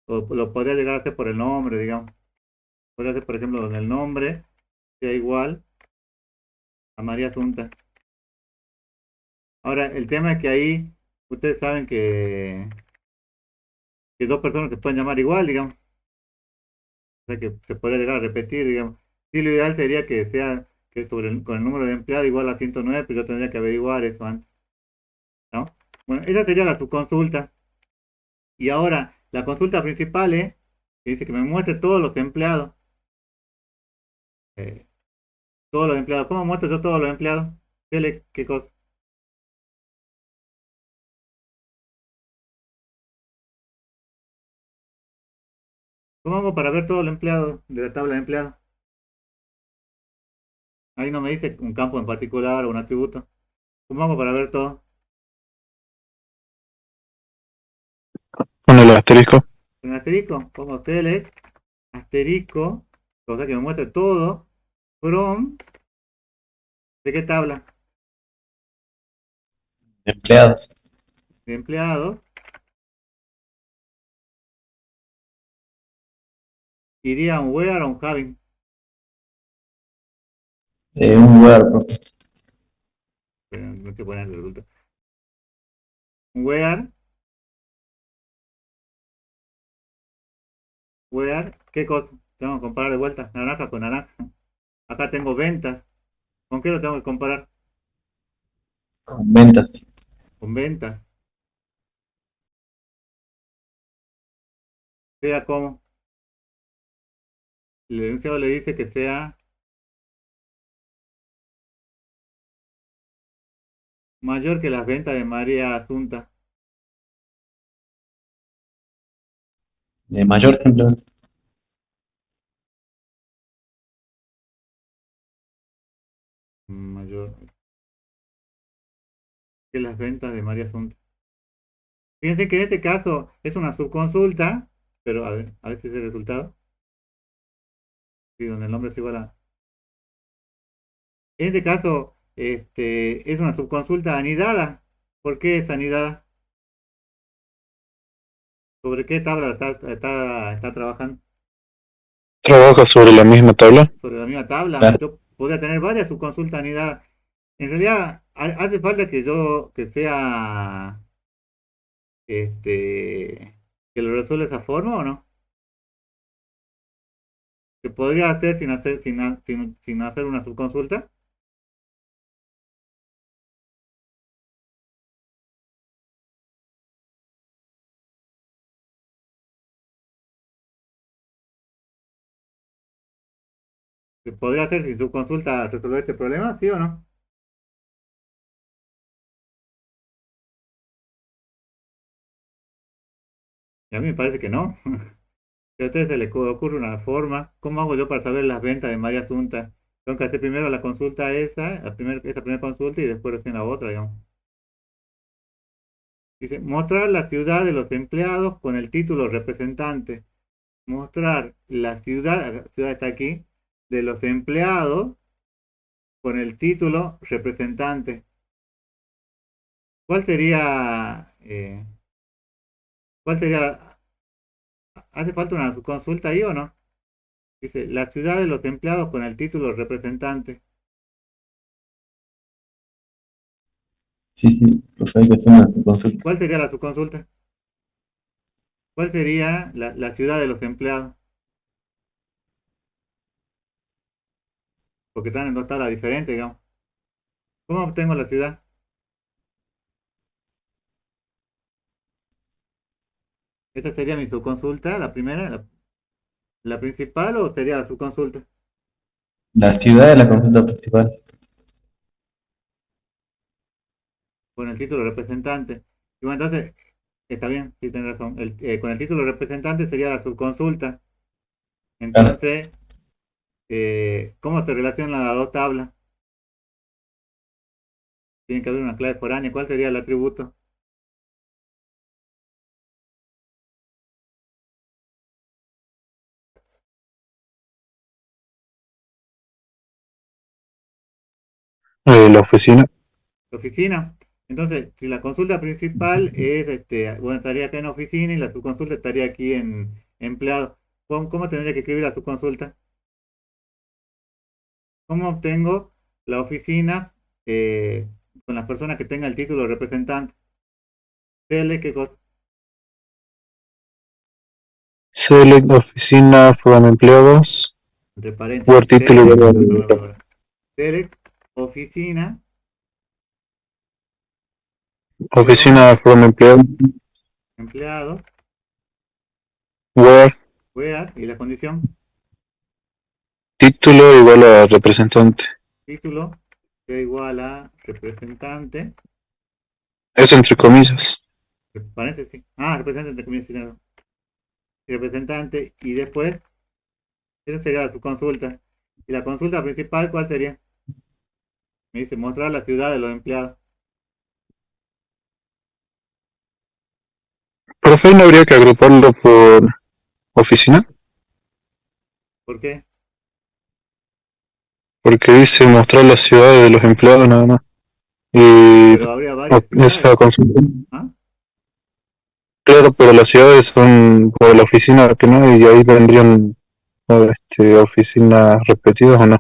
o lo podría llegar a hacer por el nombre, digamos. Podría ser, por ejemplo, donde el nombre sea igual a María Asunta. Ahora, el tema es que ahí ustedes saben que dos personas se pueden llamar igual, digamos. O sea, que se podría llegar a repetir, digamos. Sí, lo ideal sería que sea que con el número de empleados igual a 109, pero yo tendría que averiguar eso antes, ¿no? Bueno, esa sería la subconsulta. Y ahora, la consulta principal es que dice que me muestre todos los empleados. eh, todos los empleados. ¿Cómo muestro yo todos los empleados? ¿Qué cosa? ¿Cómo hago para ver todos los empleados de la tabla de empleados? Ahí no me dice un campo en particular o un atributo. ¿Cómo hago para ver todo? Con el asterisco. En asterisco, pongo select, asterisco, o sea que me muestre todo, from, ¿de qué tabla? Empleados. De empleados, iría a un where o un having. Un lugar, profe. Pero no te ponen el resultado. Un where, ¿qué cosa? Tengo que comparar de vuelta, naranja con naranja. Acá tengo ventas. ¿Con qué lo tengo que comparar? Con ventas. Con ventas. Sea como el enunciado le dice que sea mayor que las ventas de María Asunta. Mayor simplemente. Mayor que las ventas de María Asunta. Fíjense que en este caso es una subconsulta, pero a ver si es el resultado. Sí, donde el nombre es igual a... En este caso, es una subconsulta anidada. ¿Por qué es anidada? ¿Sobre qué tabla está trabajando? ¿Trabaja sobre la misma tabla? Sobre la misma tabla. Claro. Yo podría tener varias subconsultas anidadas. En realidad, hace falta que sea, que lo resuelva de esa forma o no. ¿Se podría hacer sin hacer una subconsulta? ¿Se podría hacer sin subconsulta resolver este problema? ¿Sí o no? Y a mí me parece que no. Si a ustedes se les ocurre una forma, ¿cómo hago yo para saber las ventas de María Asunta? Tengo que hacer primero la consulta esa primera consulta y después recién la otra, digamos. Dice, mostrar la ciudad de los empleados con el título representante. Mostrar la ciudad está aquí, de los empleados con el título representante. ¿Cuál sería, cuál sería, hace falta una consulta ahí o no? Dice, la ciudad de los empleados con el título representante. Sí, sí, pues hay que hacer una consulta. ¿Cuál sería la subconsulta? ¿Cuál sería la ciudad de los empleados? Porque están en dos tablas diferentes, digamos. ¿Cómo obtengo la ciudad? Esta sería mi subconsulta, la primera, la principal, o sería la subconsulta La ciudad de la consulta principal. con el título representante. Y bueno, entonces, está bien, sí, tenés razón. Con el título representante sería la subconsulta. Claro. Entonces, ¿cómo se relacionan las dos tablas? Tiene que haber una clave foránea. ¿Cuál sería el atributo? La oficina. La oficina. Entonces, si la consulta principal es, bueno, estaría acá en oficina y la subconsulta estaría aquí en empleado. ¿Cómo tendría que escribir la subconsulta? ¿Cómo obtengo la oficina con las personas que tengan el título de representante? CL, ¿qué cosa? Select oficina from empleados. Entre Word paréntesis, título de select oficina from oficina from empleados. empleado, Word where, y la condición, título igual a representante. título, sea igual a representante, Es entre comillas. paréntesis, representante entre comillas, sí, no, representante, y después, esa sería su consulta. Y la consulta principal, ¿cuál sería? Me dice, mostrar la ciudad de los empleados. Profe, ¿no habría que agruparlo por oficina? ¿Por qué? Porque dice mostrar las ciudades de los empleados nada más. Y Pero habría varias esa ciudades. consulta. ¿Ah? Claro, pero las ciudades son por la oficina que no, y ahí vendrían oficinas repetidas o no.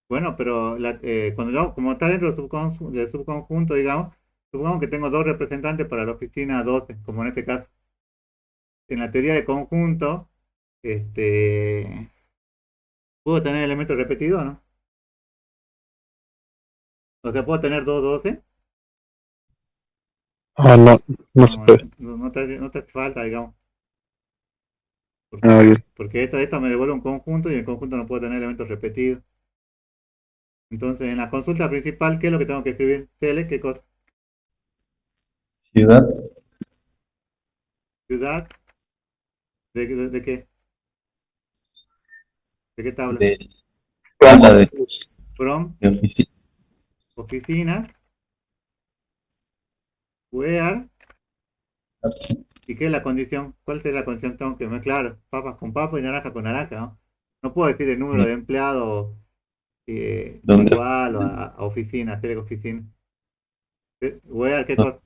Bueno, pero cuando yo, como está dentro del subconjunto, digamos, supongamos que tengo dos representantes para la oficina 12, como en este caso. En la teoría de conjunto, ¿puedo tener elementos repetidos o no? O sea, ¿puedo tener dos 12? Ah, no, no se No, puede. no te hace falta, digamos. Ah, bien. porque esta me devuelve un conjunto y el conjunto no puede tener elementos repetidos. Entonces, en la consulta principal, ¿qué es lo que tengo que escribir? Select, ¿qué cosa? Ciudad Ciudad, ¿de qué? ¿De qué tabla? de Con tabla conjuntos. From, de oficina. oficinas, where, ¿y qué es la condición? ¿Cuál es la condición? Tengo que mezclar papas con papas y naranja con naranja, ¿no? No puedo decir el número de empleados ¿Dónde? igual o a oficina, select oficina. Where, ¿qué No. cosa?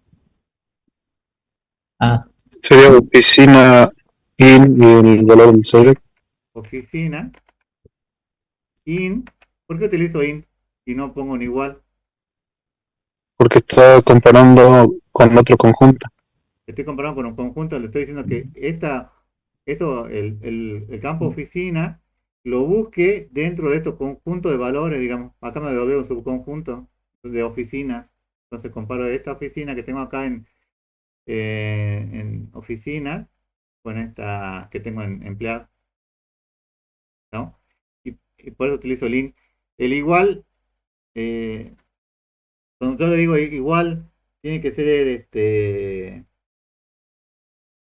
Ah, Sería oficina in y el valor del select. Oficina, in, ¿por qué utilizo in y no pongo un igual? Porque está comparando con otro conjunto. Estoy comparando con un conjunto, le estoy diciendo que el campo oficina lo busque dentro de estos conjuntos de valores, digamos. Acá me devolvió un subconjunto de oficinas. Entonces comparo esta oficina que tengo acá en oficinas con esta que tengo en empleados, ¿no? Y por eso utilizo el in. El igual, eh, cuando yo le digo igual, tiene que ser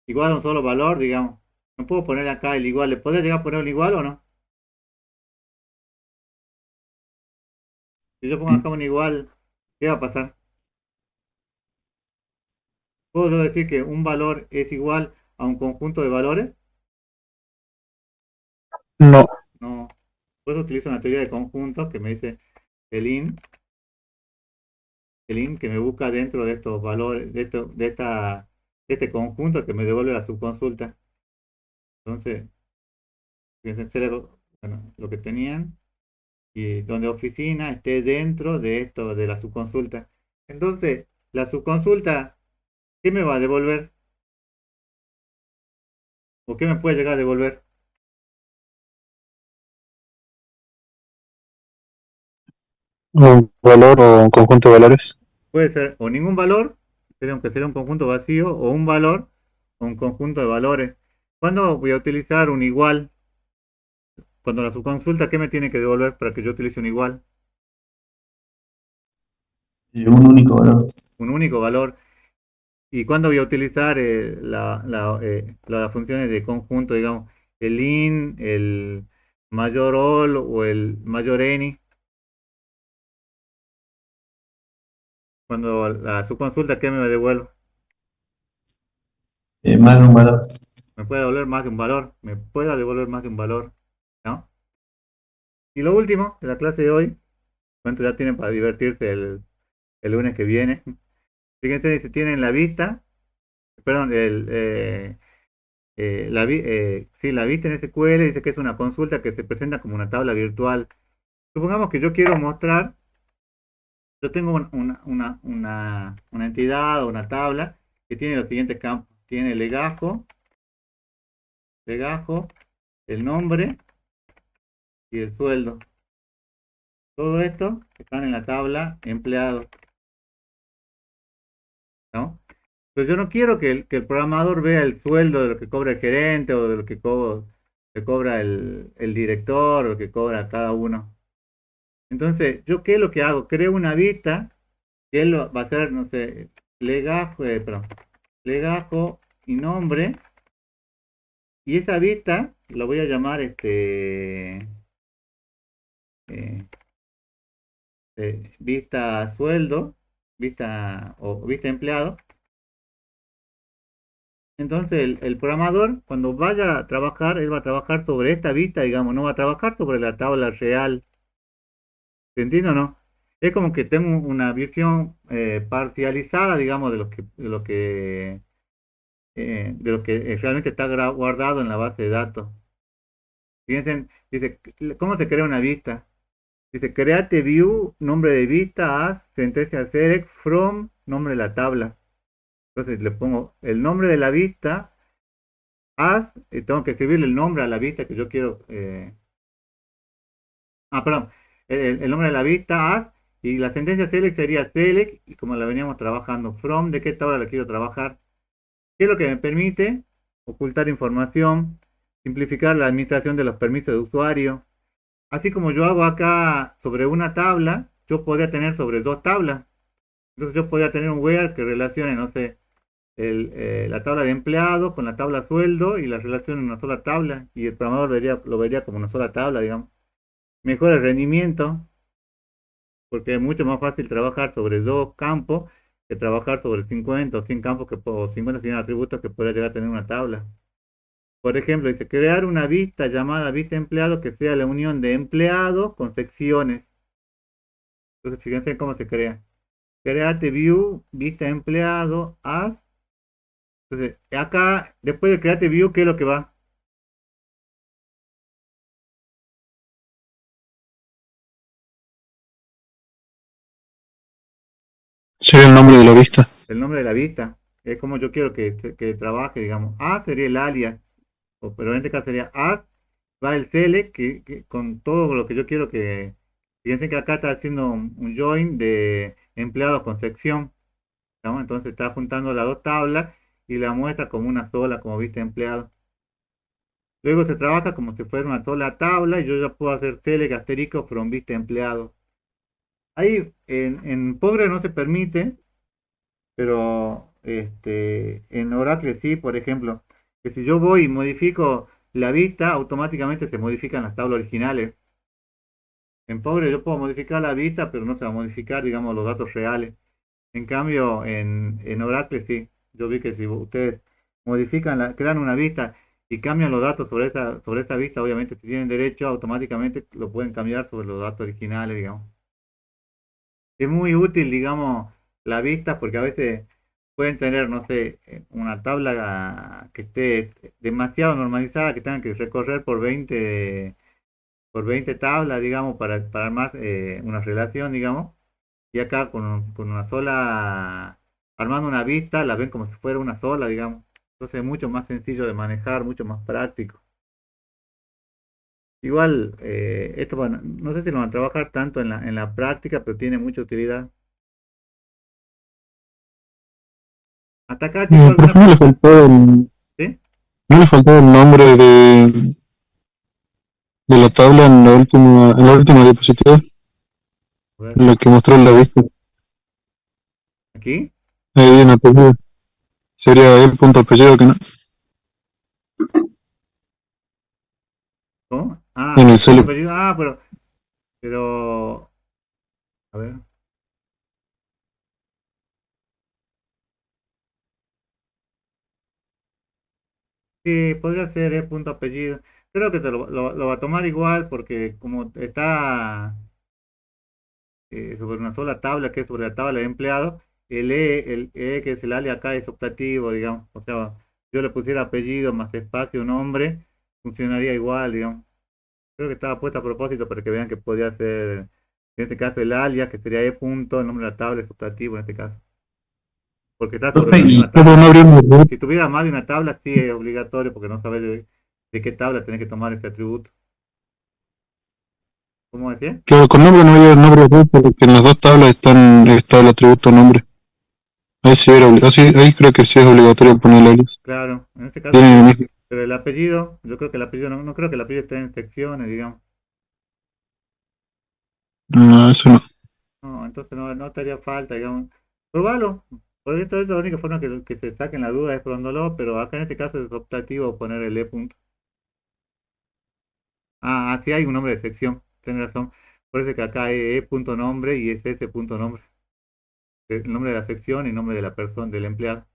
igual a un solo valor, digamos. No puedo poner acá el igual. ¿Le podría llegar a poner un igual o no? Si yo pongo acá un igual, ¿qué va a pasar? ¿Puedo yo decir que un valor es igual a un conjunto de valores? No, No. Por eso utilizo una teoría de conjuntos que me dice el in, el in que me busca dentro de estos valores, de este conjunto que me devuelve la subconsulta. Entonces, fíjense, bueno, lo que tenían y donde oficina esté dentro de esto de la subconsulta. Entonces, la subconsulta, ¿qué me va a devolver? ¿O qué me puede llegar a devolver? un valor o un conjunto de valores. Puede ser o ningún valor, aunque sería un conjunto vacío, o un valor, o un conjunto de valores. ¿Cuándo voy a utilizar un igual? Cuando la subconsulta, ¿qué me tiene que devolver para que yo utilice un igual? un único valor. Un único valor. ¿Y cuándo voy a utilizar las funciones de conjunto, digamos, el in, el mayor all o el mayor any? Cuando la subconsulta, ¿qué me devuelve? Más de un valor. Me puede devolver más de un valor, me pueda devolver más de un valor, ¿no? Y lo último de la clase de hoy, cuánto ya tienen para divertirse el lunes que viene. Fíjense, dice, tienen la vista, perdón, sí, la vista en SQL dice que es una consulta que se presenta como una tabla virtual. Supongamos que yo quiero mostrar, yo tengo una entidad o una tabla que tiene los siguientes campos. Tiene legajo, el nombre y el sueldo. Todo esto están en la tabla empleados, ¿no? Pero yo no quiero que el programador vea el sueldo de lo que cobra el gerente o de lo que cobra el director o lo que cobra cada uno. Entonces, ¿yo qué es lo que hago? Creo una vista que él va a hacer, no sé, legajo y nombre, y esa vista la voy a llamar eh, vista sueldo, vista empleado. Entonces el programador cuando vaya a trabajar, él va a trabajar sobre esta vista, digamos, no va a trabajar sobre la tabla real. ¿Se entiende o no? Es como que tengo una visión parcializada, digamos, de lo que realmente está guardado en la base de datos. Fíjense, dice, ¿cómo se crea una vista? Dice, create view, nombre de vista, as, sentencia select, from, nombre de la tabla. Entonces le pongo el nombre de la vista, as, tengo que escribirle el nombre a la vista que yo quiero. Perdón, el nombre de la vista, as, y la sentencia select sería select, y como la veníamos trabajando, from, de qué tabla la quiero trabajar. ¿Qué es lo que me permite? Ocultar información. simplificar la administración de los permisos de usuario. Así como yo hago acá sobre una tabla, yo podría tener sobre dos tablas. Entonces yo podría tener un where que relacione, no sé, la tabla de empleado con la tabla sueldo y la relacione en una sola tabla. Y el programador lo vería como una sola tabla, digamos. Mejora el rendimiento, porque es mucho más fácil trabajar sobre dos campos que trabajar sobre 50 o 100 campos o 50 o 100 atributos que podría llegar a tener una tabla. Por ejemplo, dice crear una vista llamada vista empleado que sea la unión de empleado con secciones. Entonces, fíjense cómo se crea. Create view, vista empleado, as. Entonces, acá, después de create view, ¿qué es lo que va? Sería el nombre de la vista. El nombre de la vista. Es como yo quiero que trabaje, digamos. A sería el alias, pero en este caso sería as, va el select con todo lo que yo quiero que... Fíjense que acá está haciendo un join de empleados con sección, ¿no? Entonces está juntando las dos tablas y la muestra como una sola, como vista empleado. Luego se trabaja como si fuera una sola tabla y yo ya puedo hacer select asterisco from vista empleado. Ahí en Postgre no se permite, pero en Oracle sí, por ejemplo, que si yo voy y modifico la vista, automáticamente se modifican las tablas originales. En Postgre yo puedo modificar la vista, pero no se va a modificar, digamos, los datos reales. En cambio, en Oracle sí. Yo vi que si ustedes modifican, crean una vista y cambian los datos sobre esa vista, obviamente si tienen derecho, automáticamente lo pueden cambiar sobre los datos originales, digamos. Es muy útil, digamos, la vista porque a veces pueden tener, no sé, una tabla que esté demasiado normalizada, que tengan que recorrer por 20 tablas, digamos, para armar una relación, digamos. Y acá con una sola, armando una vista, la ven como si fuera una sola, digamos. Entonces es mucho más sencillo de manejar, mucho más práctico. Igual, esto, bueno, no sé si lo van a trabajar tanto en la práctica, pero tiene mucha utilidad. Hasta acá, chicos, ¿alguna Profe, pregunta? ¿Sí? no le faltó el nombre de la tabla en la última diapositiva, A ver, en la que mostró la vista. aquí. Ahí en apellido. Sería el punto apellido que no. ¿Cómo? Ah, En el el punto select. apellido. Ah, pero, a ver. Sí, podría ser punto apellido. Creo que lo va a tomar igual porque como está sobre una sola tabla, que es sobre la tabla de empleados, el E que es el alias acá es optativo, digamos. O sea, yo le pusiera apellido más espacio, nombre, funcionaría igual, digamos. Creo que estaba puesto a propósito para que vean que podía ser, en este caso, el alias, que sería E punto, el nombre de la tabla es optativo en este caso. Porque está sobre Profe, una y misma Pero no tabla. habría un error. Si tuviera más de una tabla, sí es obligatorio porque no sabes de qué tabla tenés que tomar este atributo. ¿Cómo decía? Claro, con nombre no habría error porque en las dos tablas está el atributo nombre. Ahí sí ahí creo que sí es obligatorio poner el alias. Claro, en este caso Tienen el sí. mismo. Pero el apellido, yo creo que el apellido, no creo que el apellido esté en secciones, digamos. No, eso no. No, entonces no te haría falta, digamos. Probalo. Porque esto es la única forma que se saquen la duda es probándolo, pero acá en este caso es optativo poner el E punto. Sí hay un nombre de sección, tienes razón. Por eso que acá hay E punto nombre y es S punto nombre. El nombre de la sección y nombre de la persona, del empleado.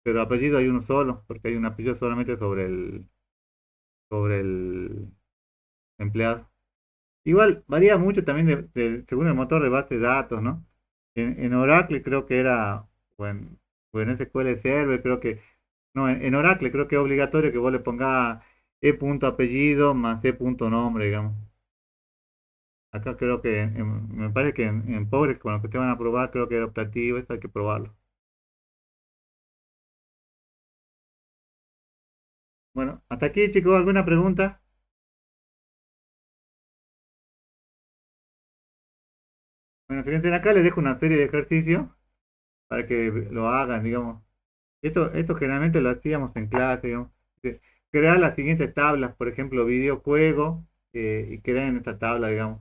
Pero apellido hay uno solo, porque hay un apellido solamente sobre el empleado. Igual varía mucho también según el motor de base de datos, ¿no? En Oracle creo que era, o en SQL Server creo que, no, en Oracle creo que es obligatorio que vos le pongas E punto apellido más E punto nombre, digamos. Acá creo que, me parece que en Postgres con lo que te van a probar creo que era optativo, eso hay que probarlo. Bueno, hasta aquí chicos, ¿alguna pregunta? Bueno, fíjense, acá les dejo una serie de ejercicios para que lo hagan, digamos. Esto generalmente lo hacíamos en clase, digamos. crear las siguientes tablas, por ejemplo, videojuego, y crear en esta tabla, digamos.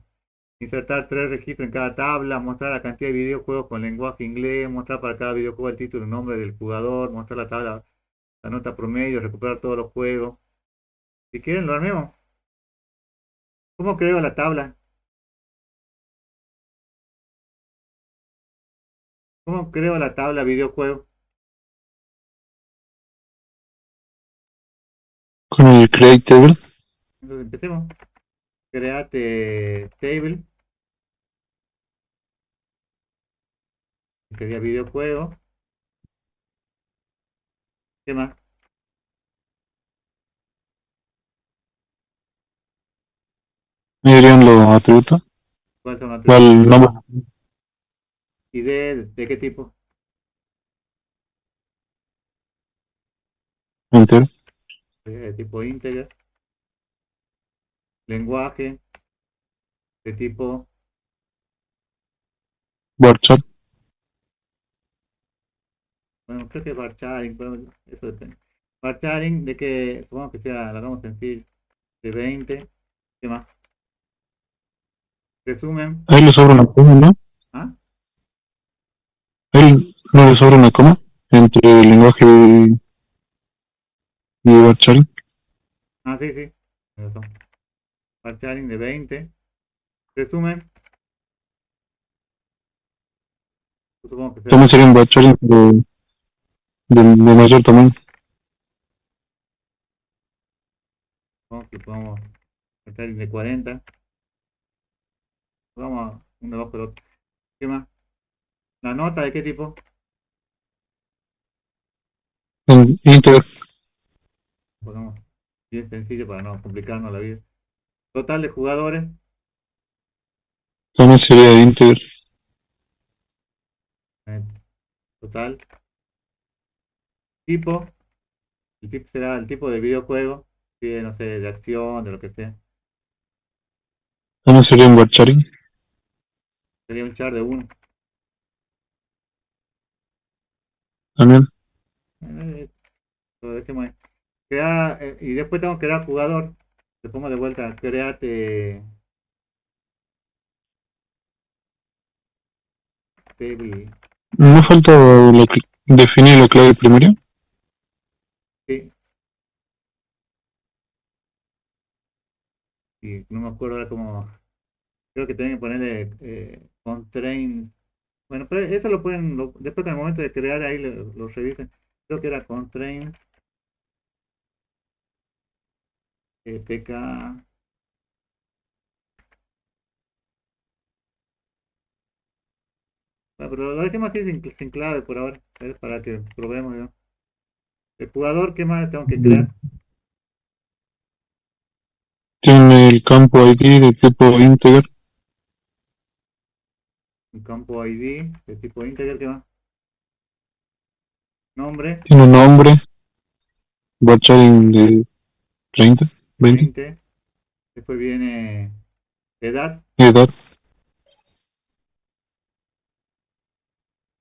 Insertar 3 registros en cada tabla, mostrar la cantidad de videojuegos con lenguaje inglés, mostrar para cada videojuego el título y nombre del jugador, mostrar la tabla, la nota promedio, recuperar todos los juegos. Si quieren, lo armemos. ¿Cómo creo la tabla? ¿Cómo creo la tabla videojuego? Con el create table. Entonces empecemos. Create table, sería videojuego. ¿Qué más? Ahí irían los atributos. ¿Cuáles son los atributos? ¿Cuál nombre? ¿ID de qué tipo? Enter. De tipo integer. Lenguaje de tipo, Varchar. bueno, creo que varcharing, pero eso depende. Varcharing de que, supongamos que sea, la hagamos sencillo, de 20. ¿Qué más? Resumen. Ahí le sobra una coma, ¿no? ¿Ah? Ahí no le sobra una coma entre el lenguaje de Varchar. Ah, sí, sí. Tienes razón. Varcharing de 20. Resumen. Supongo que sea También sería un Varchar de mayor tamaño. supongo que podemos varcharing de 40. Vamos uno abajo del otro. ¿Qué más? ¿La nota de qué tipo? En Inter Ponemos bien sencillo para no complicarnos la vida. Total de jugadores. también sería Inter. eh, Total. Tipo. El tipo será el tipo de videojuego. Si es, no sé, de acción, de lo que sea. También sería un Varcharing. Sería un char de 1. También. Lo dejemos ahí. Y después tengo que crear jugador. Le pongo de vuelta, create table. No falta definir la clave primaria. Sí, y no me acuerdo ahora cómo. Creo que tienen que ponerle constraint. Bueno, pero eso lo pueden, después en el momento de crear ahí lo revisen. Creo que era constraint pk. Bueno, pero lo dejemos así sin clave por ahora. Es para que probemos, ¿no? El jugador, ¿qué más tengo que crear? Tiene el campo ID de tipo integer. Un campo ID de tipo integer, ¿qué más? Nombre, Tiene un nombre. Varcharing de 30, 20. 20. Después viene edad, Edad.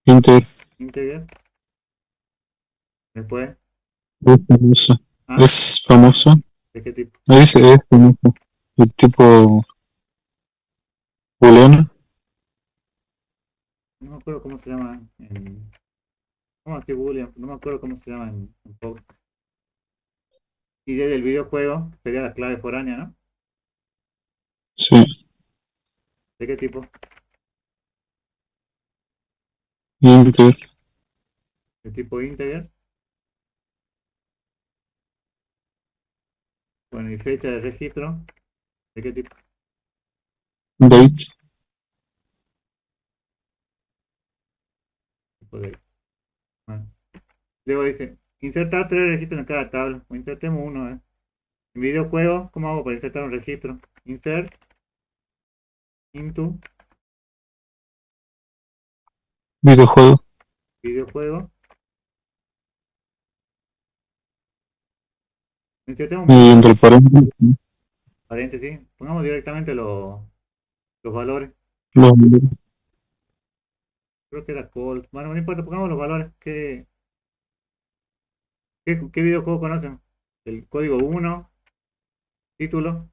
Inter. integer. Después, Es famoso. ah, Es famoso. ¿de qué tipo? Ahí dice es famoso. El tipo booleano. No me acuerdo cómo se llama ¿cómo así Boolean? No me acuerdo cómo se llama en Post. Y desde el videojuego sería la clave foránea, ¿no? Sí. ¿De qué tipo? Inter. De tipo integer. Bueno, y fecha de registro, ¿de qué tipo? Date. Tipo de, bueno. Luego dice, insertar 3 registros en cada tabla. O insertemos uno, ¿eh? En videojuego, ¿cómo hago para insertar un registro? Insert, into, Videojuego. videojuego. Insertemos Y muchos entre paréntesis. paréntesis. Pongamos directamente los valores. Los, Creo que era call. Bueno, no importa, pongamos los valores. ¿Qué videojuego conocen? El código 1, título,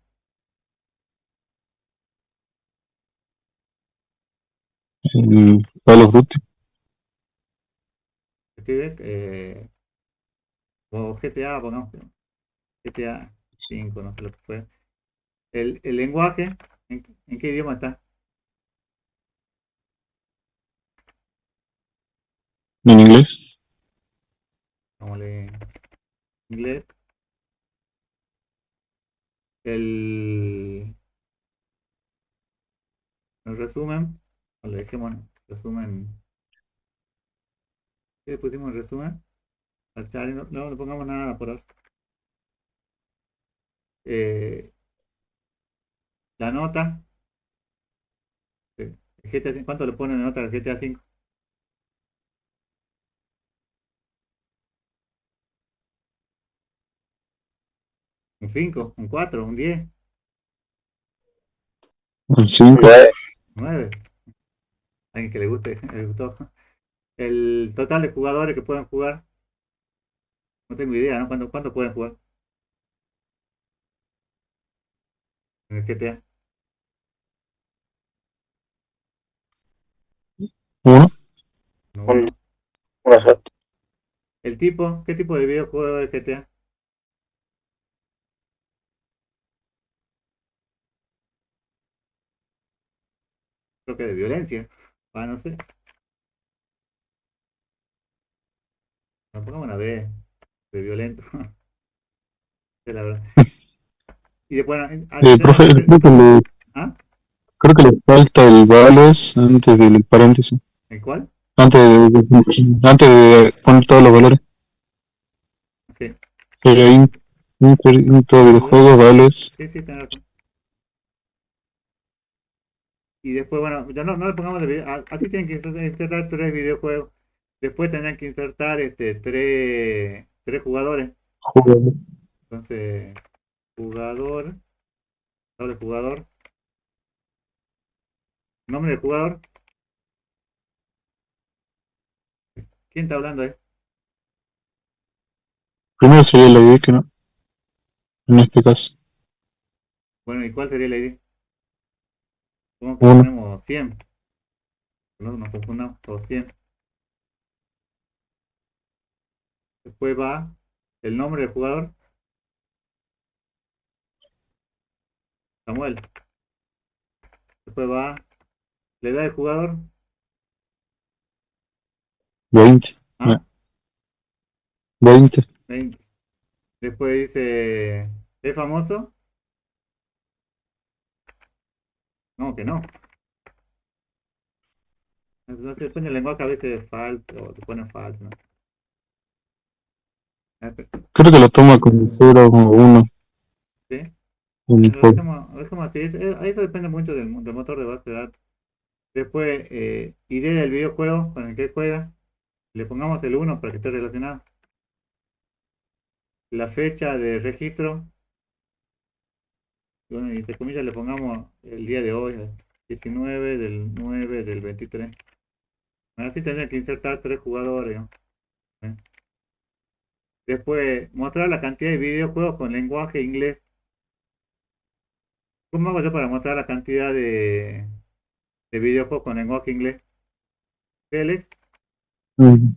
El Call of Duty. escribe, o GTA, pongamos, GTA 5, no sé lo que fue. El lenguaje, ¿en qué idioma está? En inglés. Vamos a leer inglés. El resumen, o le dejemos resumen, ¿qué le pusimos en resumen? No, no le pongamos nada por ahora. La nota, el GTA 5, ¿cuánto le ponen de nota al GTA 5? ¿Un 5? ¿Un 4? ¿Un 10? El 5. 9. 9. Alguien que le guste, le gustó. El total de jugadores que pueden jugar, no tengo idea, ¿no? ¿Cuánto pueden jugar en el GTA? 1. No, Un, uno. una sola. El tipo, ¿qué tipo de videojuego es GTA? Creo que de violencia. Ah, no sé. No pongamos una B de violento. Sí, la verdad. Y después, Profe, ¿ah? creo que le falta el vales antes del paréntesis. ¿El cuál? Antes de poner todos los valores. Sí. Sería todo ¿Verdad? videojuego, vales. Sí, sí, tenés razón. Y después, bueno, ya no le pongamos de video, así tienen que insertar tres videojuegos. Después tendrán que insertar tres jugadores. Juego. Entonces, jugador, doble jugador, nombre del jugador. ¿Quién está hablando ahí? Primero sería la ID, que no, en este caso. Bueno, ¿y cuál sería la ID? Supongo que le 1. ponemos 100. No nos confundamos, o 100. Después va el nombre del jugador, Samuel. Después va la edad del jugador, 20. ¿ah? 20. 20. Después dice, ¿es famoso? No, que no. No sé, depende del lenguaje, a veces es falso, o te ponen falso, ¿no? Creo que lo toma como 0 o 1 ¿Sí? en el Lo juego. dejemos así. Eso depende mucho del motor de base de datos. Después, ID del videojuego con el que juega. Le pongamos el 1 para que esté relacionado. La fecha de registro. Bueno, y entre comillas le pongamos el día de hoy, 19 del 9 del 23. Así tendría que insertar tres jugadores, ¿no? ¿Eh? Después, mostrar la cantidad de videojuegos con lenguaje inglés. ¿Cómo hago yo para mostrar la cantidad de videojuegos con lenguaje inglés? Select, Mm.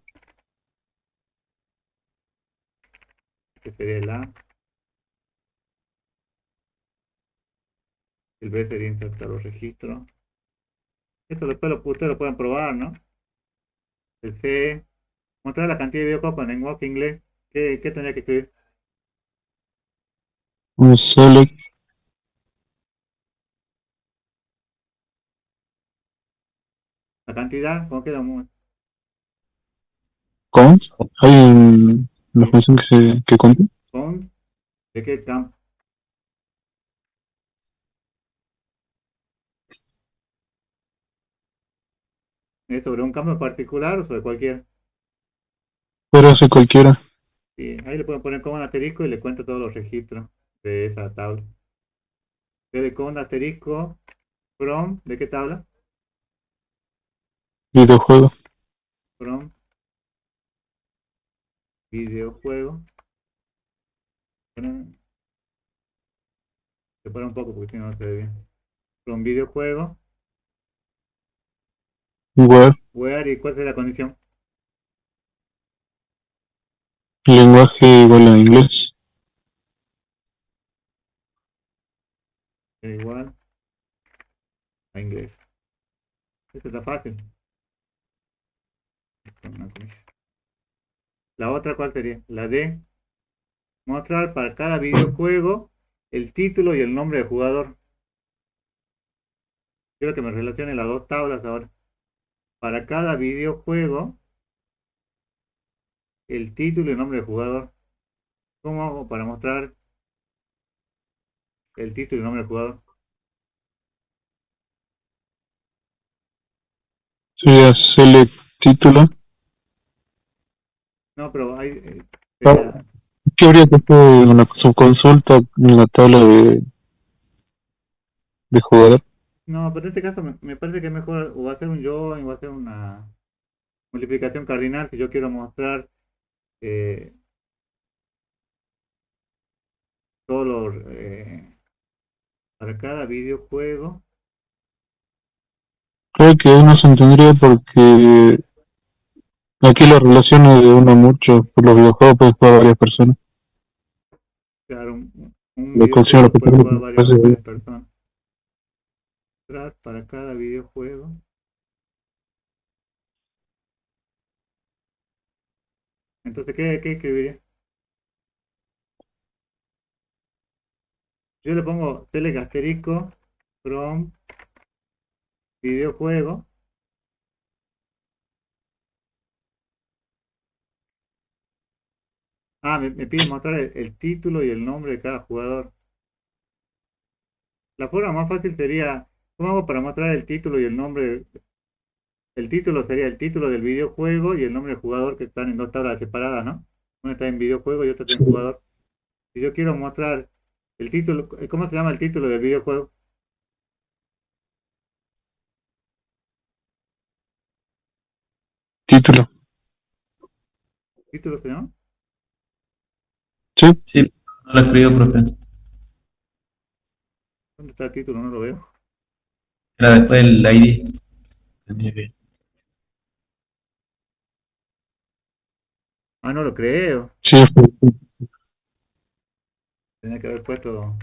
que sería el A. El B sería insertar los registros. Esto después ustedes lo pueden probar, ¿no? El C, mostrar la cantidad de videojuegos con lenguaje inglés. ¿Qué tendría que escribir? Un select La cantidad, ¿cómo queda? count. Hay una función que cuenta. Count, ¿de qué campo? ¿Es sobre un campo en particular o sobre cualquier? Pero hace cualquiera. Sí, ahí le pueden poner como un asterisco y le cuenta todos los registros de esa tabla. Entonces, con un asterisco, from, ¿de qué tabla? Videojuego. From, videojuego. Separa un poco porque si no, no se ve bien. From videojuego, Web, where y cuál es la condición. lenguaje igual a inglés. Es igual a inglés. Esto está fácil. La otra, ¿cuál sería? La de mostrar para cada videojuego el título y el nombre del jugador. Quiero que me relacione las dos tablas ahora. Para cada videojuego, el título y el nombre del jugador. ¿Cómo hago para mostrar el título y el nombre del jugador? Sería select título. No, pero hay, Ah, sería, ¿qué habría que hacer una subconsulta en la tabla de jugador? no, pero en este caso me parece que es mejor o hacer un join o hacer una multiplicación cardinal si yo quiero mostrar eh, solo para cada videojuego. Creo que ahí no se entendería porque aquí la relación es de uno a mucho. Por los videojuegos pueden jugar varias personas. Claro, un Lo considero videojuego que puede jugar parece varias personas. Mostrar para cada videojuego. Entonces, ¿qué escribiría? Yo le pongo select asterisco from videojuego. Ah, me pide mostrar el título y el nombre de cada jugador. La forma más fácil sería, ¿cómo hago para mostrar el título y el nombre? El título sería el título del videojuego y el nombre del jugador que están en dos tablas separadas, ¿no? Una está en videojuego y otra está en sí, jugador. Si yo quiero mostrar el título, ¿cómo se llama el título del videojuego? título. ¿Título se llama? Sí, Sí, no lo escribió, profe. ¿Dónde está el título? No lo veo. Era después del ID. Tenía que- Ah, no lo creo. sí, Tenía que haber puesto.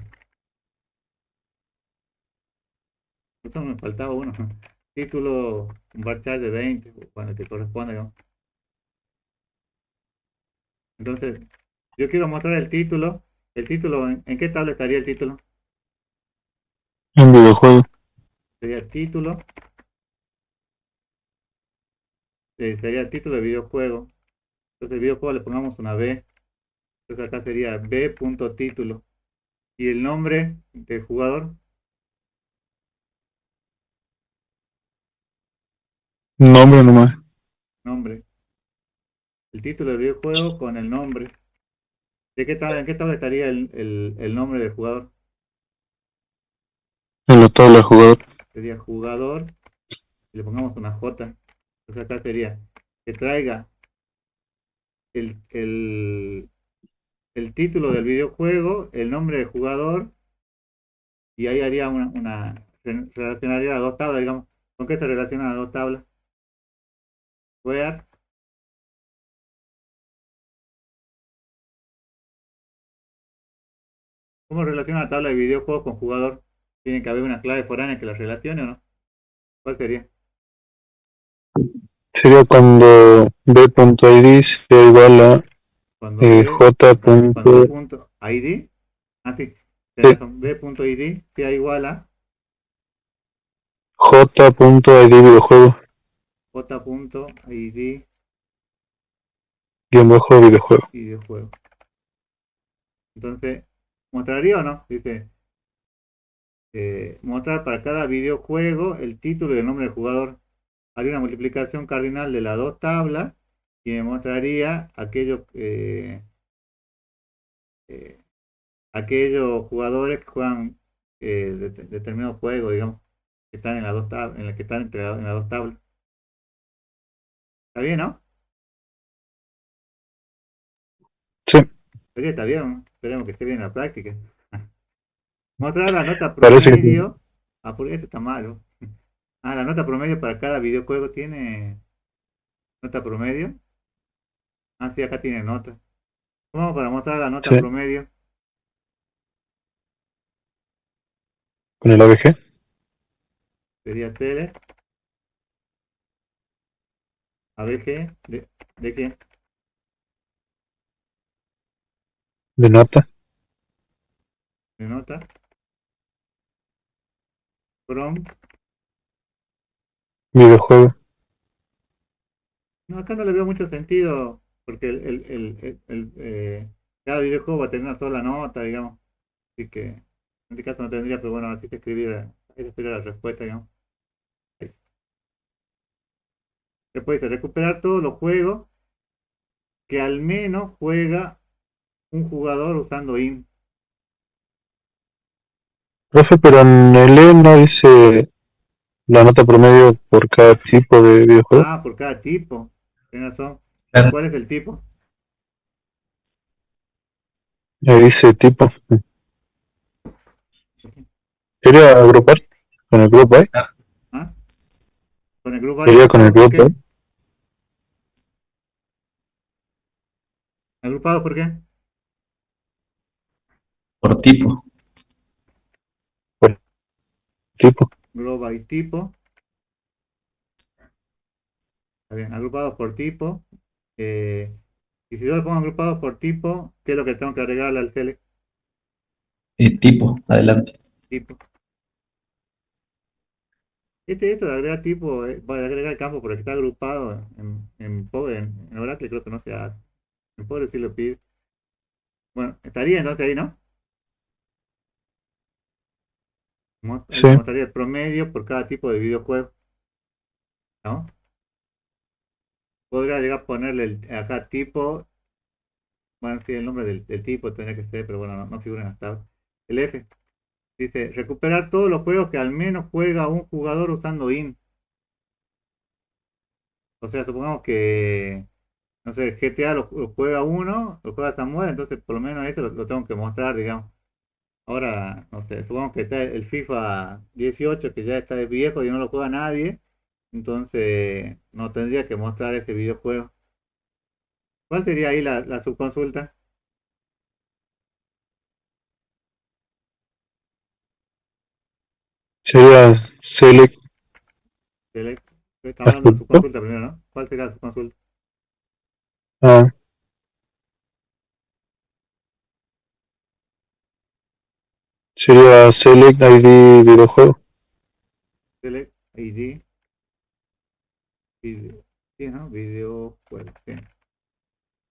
Esto me faltaba uno. Título, un varchar de 20, cuando te corresponde, ¿no? Entonces, yo quiero mostrar el título. ¿El título, en qué tabla estaría el título? en videojuego. Sería el título, sería el título del videojuego. Entonces, el videojuego le pongamos una B. Entonces, acá sería B.título. Y el nombre del jugador, Nombre nomás. nombre. El título del videojuego con el nombre. ¿En qué tabla estaría el nombre del jugador? En la tabla de jugador. Sería jugador y le pongamos una J. Entonces acá sería que traiga el, el título del videojuego, el nombre del jugador, y ahí haría relacionaría las dos tablas, digamos. ¿Con qué se relacionan las dos tablas? Where, ¿cómo relaciona la tabla de videojuegos con jugador? ¿Tiene que haber una clave foránea que las relacione o no? ¿Cuál sería? Sería cuando b.id sea igual a Cuando B, j. cuando B.id, ah sí, tenés razón, B.id sea igual a j.id videojuego, J.id guión bajo videojuego. videojuego. Entonces, ¿mostraría o no? Dice, mostrar para cada videojuego el título y el nombre del jugador. Haría una multiplicación cardinal de las dos tablas y me mostraría eh, aquellos jugadores que juegan determinado juego, digamos, que están en las dos tablas, en las que están en las dos tablas. ¿Está bien, no? Sí, Sería, está bien, ¿no? esperemos que esté bien la práctica. Mostrar la nota Parece que sí. promedio. Ah, porque esto está malo. Ah, la nota promedio para cada videojuego tiene nota promedio. Ah, sí, acá tiene nota. Vamos para mostrar la nota Sí, promedio. con el ABG Sería tele. A ver qué. ¿De qué? de nota, De nota. Chrome. videojuego. No, acá no le veo mucho sentido. Porque cada videojuego va a tener una sola nota, digamos. Así que en este caso no tendría, pero bueno, así que esa sería la respuesta, digamos. Después dice, recuperar todos los juegos que al menos juega un jugador usando IN. Profe, pero en el E no dice la nota promedio por cada tipo de videojuego. Ah, por cada tipo. Tienes razón. Claro, ¿Cuál es el tipo? Ahí dice tipo. Quería agrupar con el grupo A. ¿Ah? Con el grupo A y Quería con el agrupado, ¿por grupo A. qué? ¿Agrupado por qué? por tipo. Por tipo. Global y tipo. Está bien, agrupados por tipo. Eh, y si yo le pongo agrupados por tipo, ¿qué es lo que tengo que agregarle al select Tipo, adelante. tipo? Esto de agregar tipo, va a agregar el campo porque está agrupado en Oracle, creo que no se hace. En Power sí lo pide. Bueno, estaría entonces ahí, ¿no? Ahí Sí, te mostraría el promedio por cada tipo de videojuego, ¿no? Podría llegar a ponerle acá tipo, bueno, sí, el nombre del tipo tendría que ser, pero bueno, no figura en las tablas. El F dice, recuperar todos los juegos que al menos juega un jugador usando IN. O sea, supongamos que, no sé, GTA lo juega uno, lo juega Samuel, entonces por lo menos eso lo tengo que mostrar, digamos. Ahora, no sé, supongamos que está el FIFA 18 que ya está de viejo y no lo juega nadie, entonces no tendría que mostrar ese videojuego. ¿Cuál sería ahí la subconsulta? sería select Estamos hablando de astuto. subconsulta primero, ¿no? ¿Cuál sería la subconsulta? Ah, sería select ID videojuego. Select ID, video, sí, ¿no? Videojuego, sí.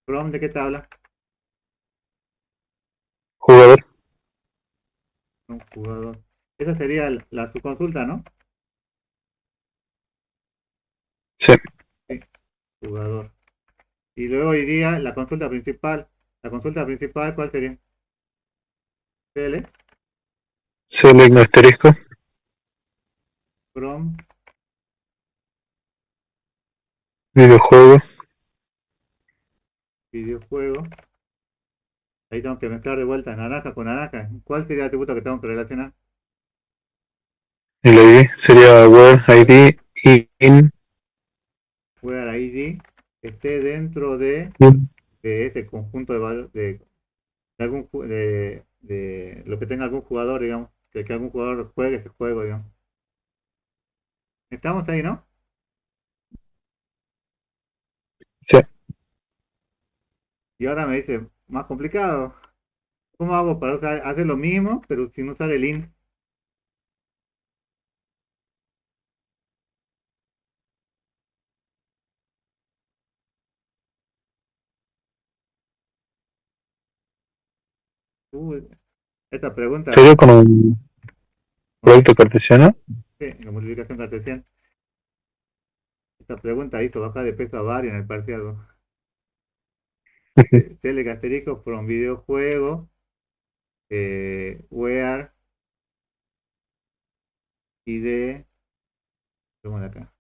Chrome, ¿de qué tabla? Jugador. Un jugador. Esa sería la subconsulta, ¿no? Sí, Sí, jugador. Y luego iría la consulta principal. La consulta principal, ¿cuál sería? Select, select no asterisco. Chrome, Videojuego. videojuego. Ahí tengo que mezclar de vuelta naranja con naranja. ¿Cuál sería el atributo que tengo que relacionar? El ID sería where ID in. Where ID esté dentro In. de ese conjunto de valores de de lo que tenga algún jugador, digamos. Que algún jugador juegue ese juego, digamos. Estamos ahí, ¿no? Sí. Y ahora me dice, más complicado. ¿Cómo hago para hacer lo mismo, pero sin usar el int? Uy, esta Sería pregunta, con un no, proyecto cartesiano. sí, la multiplicación cartesiana. Esta pregunta hizo bajar de peso a varios en el parcial. Dice, select asterisco from videojuego, where ID, vamos de acá.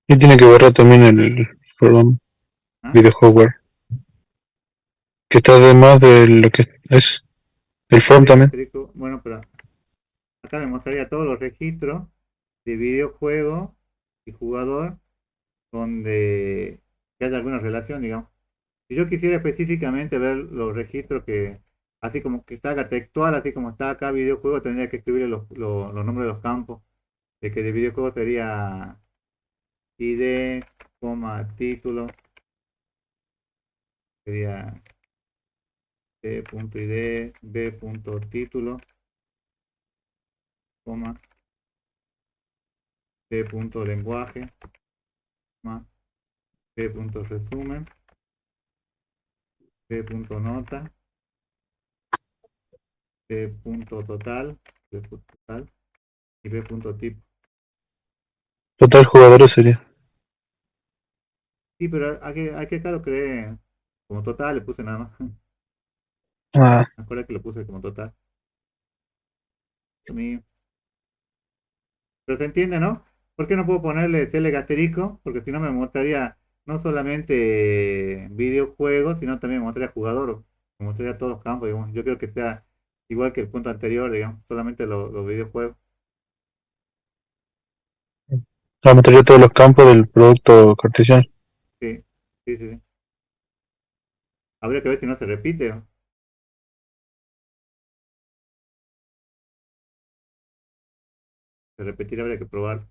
Y tiene que borrar también el from ¿Ah? videojuego, que está además de lo que es el from Select también. asterisco. Bueno, pero acá me mostraría todos los registros de videojuego y jugador donde haya alguna relación, digamos. Si yo quisiera específicamente ver los registros que, así como que salga textual, así como está acá videojuego, tendría que escribir los nombres de los campos. De que de videojuego sería ID, título, sería C.id, B.título, coma, C.lenguaje, B.resumen, B.nota, B.total, B.total y B.tipo. Total jugadores sería. Sí, pero hay que claro, creé como total, le puse nada más. Ah, Me acuerdo que lo puse como total. Mío. Pero se entiende, ¿no? ¿Por qué no puedo ponerle telegasterico? Porque si no me mostraría no solamente videojuegos, sino también me mostraría jugador, me mostraría todos los campos, digamos. Yo creo que sea igual que el punto anterior, digamos, solamente los videojuegos. la metería todos los campos del producto cartesiano. Sí, sí, sí, sí. Habría que ver si no se repite, ¿no? Se repetir habría que probar.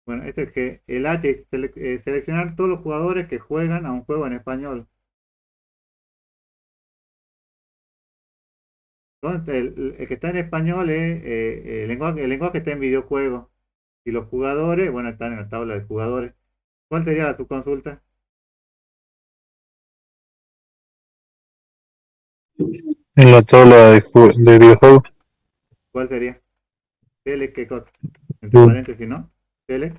Bueno, este es que el H es seleccionar todos los jugadores que juegan a un juego en español. Entonces, el que está en español es el lenguaje está en videojuegos. Y los jugadores, bueno, están en la tabla de jugadores. ¿Cuál sería la subconsulta? En la tabla de videojuegos. ¿Cuál sería? Select, ¿qué cosa? Entre Mm. paréntesis, ¿no? Select,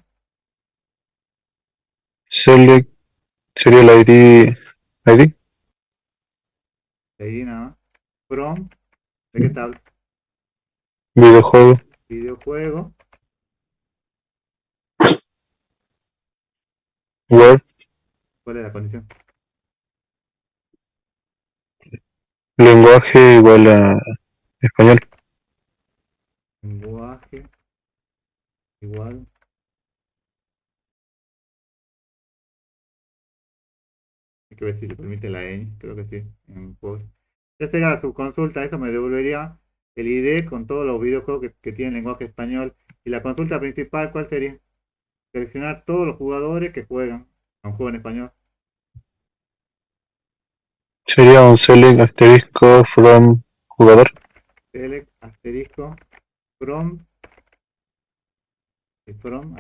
Select sería el ID ahí nada más. From, ¿de qué tabla? videojuego, Videojuego, word, ¿cuál es la condición? lenguaje igual a español. Lenguaje, igual. Hay que ver si se permite la ñ, creo que sí. En post. Ya sería la subconsulta, eso me devolvería el ID con todos los videojuegos que tienen lenguaje español. Y la consulta principal, ¿cuál sería? Seleccionar todos los jugadores que juegan a un juego en español. Sería un select asterisco from jugador. Select, asterisco, from, from,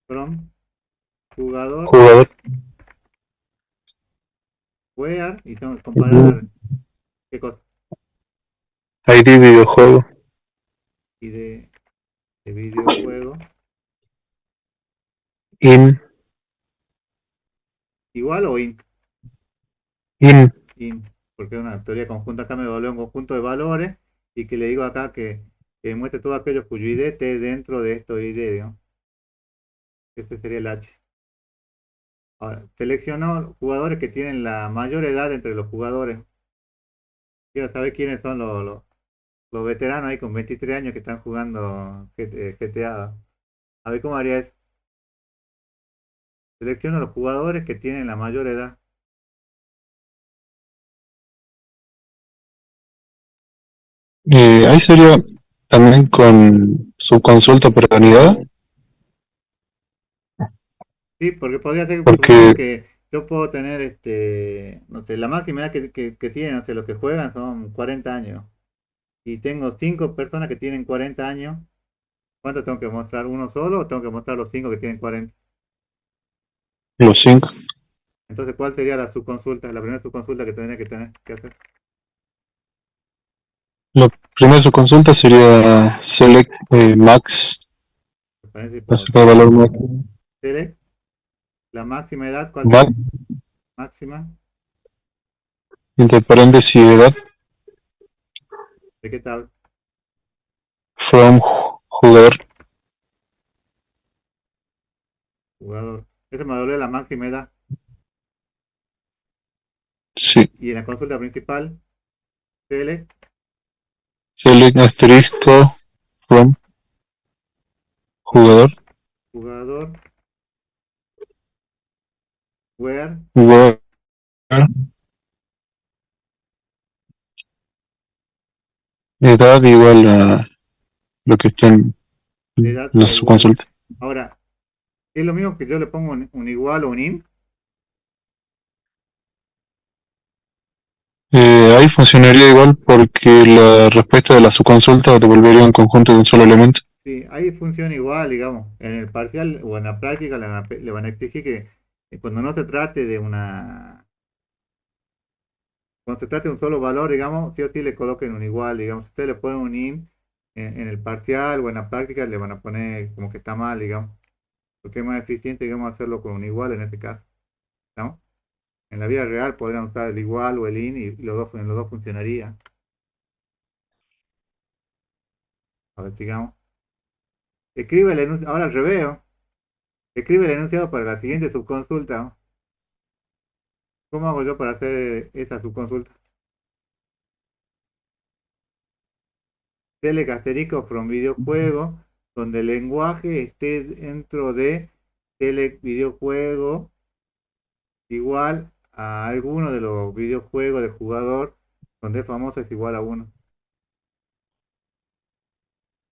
from, jugador, Jugador. where, y tengo que comparar qué cosa. ID videojuego. Y de videojuego, In. igual o int, In. int, porque es una teoría conjunta. Acá me devolvió un conjunto de valores y que le digo acá que muestre todo aquello cuyo ID esté dentro de estos ID, digamos. Ese sería el H. Ahora, selecciono jugadores que tienen la mayor edad entre los jugadores. Quiero saber quiénes son los veteranos ahí con 23 años que están jugando GTA. A ver cómo haría eso. Selecciono los jugadores que tienen la mayor edad. Ahí sería también con su consulta por unidad, Sí, porque podría ser, supongamos porque que yo puedo tener, no sé, la máxima edad que tienen, no sé, los que juegan son 40 años. Y tengo 5 personas que tienen 40 años. ¿Cuánto tengo que mostrar? ¿Uno solo o tengo que mostrar los 5 que tienen 40? los 5. Entonces, ¿cuál sería la subconsulta, la primera subconsulta que tendría que tener que hacer? La primera su consulta sería select max, Me parece para por sacar valor max. select, la máxima edad, ¿cuál Max, sería? Máxima, entre paréntesis edad, ¿de qué tabla? from jugador, jugador. Esa me doble la máxima edad. Sí. Y en la consulta principal, select, Select asterisco from jugador. jugador, where, Where edad igual a lo que está en edad la sea igual. subconsulta. Ahora, es lo mismo que yo le pongo un igual o un int. Ahí funcionaría igual porque la respuesta de la subconsulta devolvería un conjunto de un solo elemento. Sí, ahí funciona igual, digamos. En el parcial o en la práctica le van a exigir que cuando no se trate de cuando se trate de un solo valor, digamos, sí o sí le coloquen un igual, digamos. Si ustedes le ponen un int en el parcial o en la práctica, le van a poner como que está mal, digamos. Porque es más eficiente, digamos, hacerlo con un igual en este caso, ¿no? En la vida real podrían usar el igual o el int y en los dos funcionaría. A ver, digamos. Escribe el enunciado, ahora al revés, ¿no? Escribe el enunciado para la siguiente subconsulta, ¿no? ¿Cómo hago yo para hacer esa subconsulta? Select asterisco from videojuego, donde el lenguaje esté dentro de select videojuego igual a alguno de los videojuegos de jugador donde famoso es igual a 1.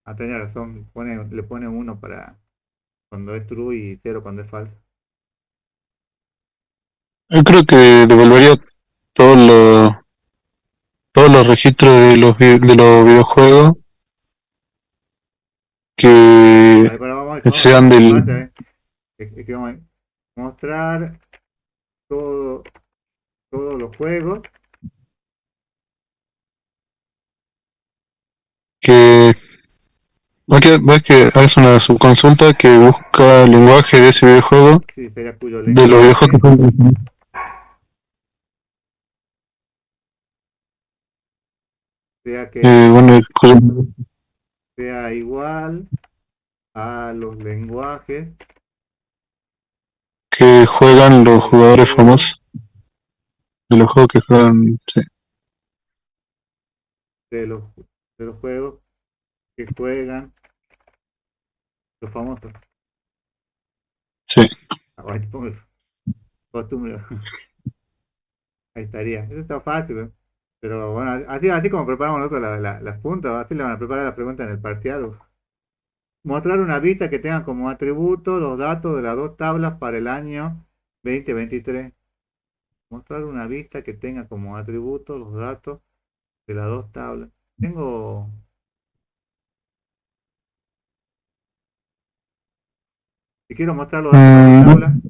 Ah, tenía razón, le pone 1 para cuando es true y 0 cuando es falso. Yo creo que devolvería todos los todos los registros de de los videojuegos que Vale, pero vamos a sean hacer del... despacio, ¿eh? Es que vamos a mostrar todo, todos los juegos. que ves que es una subconsulta que busca el lenguaje de ese videojuego, Sí, sería cuyo de los videojuegos lenguaje que son... sea que bueno, sea igual a los lenguajes que juegan los de los jugadores juegos, famosos, de los juegos que juegan, sí, de los, de los juegos que juegan los famosos. sí. Ahí pongo costumbre. Ahí estaría. Eso está fácil, ¿eh? Pero bueno, así como preparamos nosotros las puntas, así le van a preparar la pregunta en el parcial. Mostrar una vista que tenga como atributo los datos de las dos tablas para el año 2023. Mostrar una vista que tenga como atributo los datos de las dos tablas. Si quiero mostrar los datos de las dos tablas, Mm,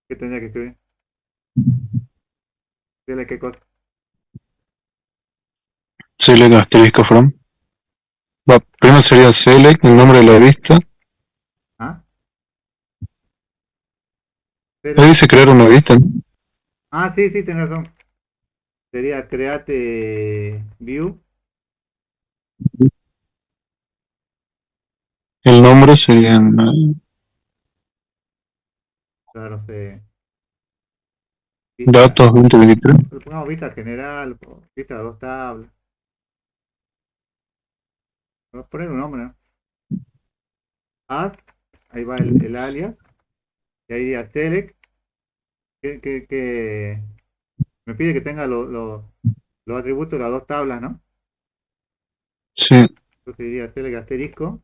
¿qué tendría que escribir? Dile qué cosa. select asterisco from. Va, primero sería select, el nombre de la vista. ¿Ah? Ahí Select. dice crear una vista, ¿no? Ah, sí, sí, tenés razón. Sería create view. El nombre serían Claro, vista. datos 2023. Le pongamos vista general, vista de dos tablas. Vamos a poner un nombre, ¿no? Add, ahí va el alias. Y ahí diría select, que me pide que tenga los atributos de las dos tablas, ¿no? Sí, Entonces diría select asterisco,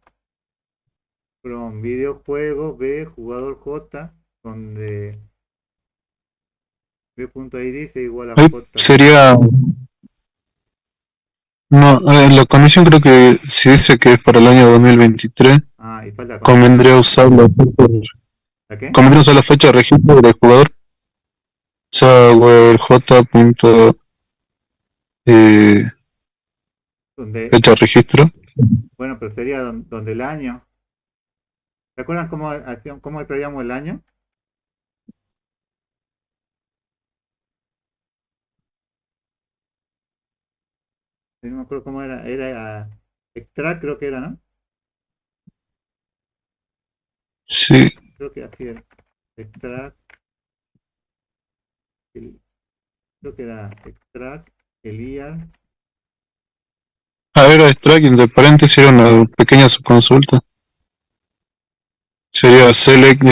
from videojuego, B, jugador J, donde B.id es igual a ahí J. sería... No, la condición creo que si dice que es para el año 2023, Ah, y falta condición. convendría usar ¿La qué? convendría usar la fecha de registro del jugador, o sea, j. Eh, Donde, fecha de registro. bueno, pero sería donde el año. ¿Se acuerdan cómo extraíamos el año? No me acuerdo cómo era. Era extract, creo que era, ¿no? Sí. Creo que así era. Extract, creo que era extract, Elias. A ver, extract, entre paréntesis, era una pequeña subconsulta. Sería select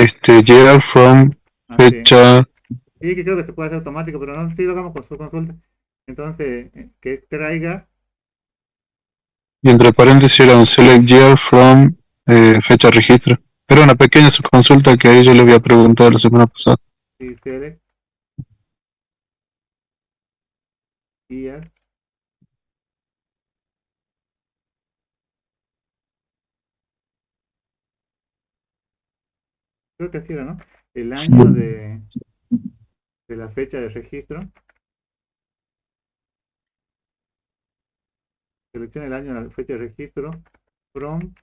year from Ah, sí. fecha Sí, que creo que se puede hacer automático, pero no, sí lo hagamos con su consulta. Entonces, que extraiga, y entre paréntesis era un select year from fecha registro. Era una pequeña subconsulta que ahí yo le había preguntado la semana pasada. y select, year. Creo que así era, ¿no? El año de la fecha de registro. Selecciona el año de la fecha de registro. From,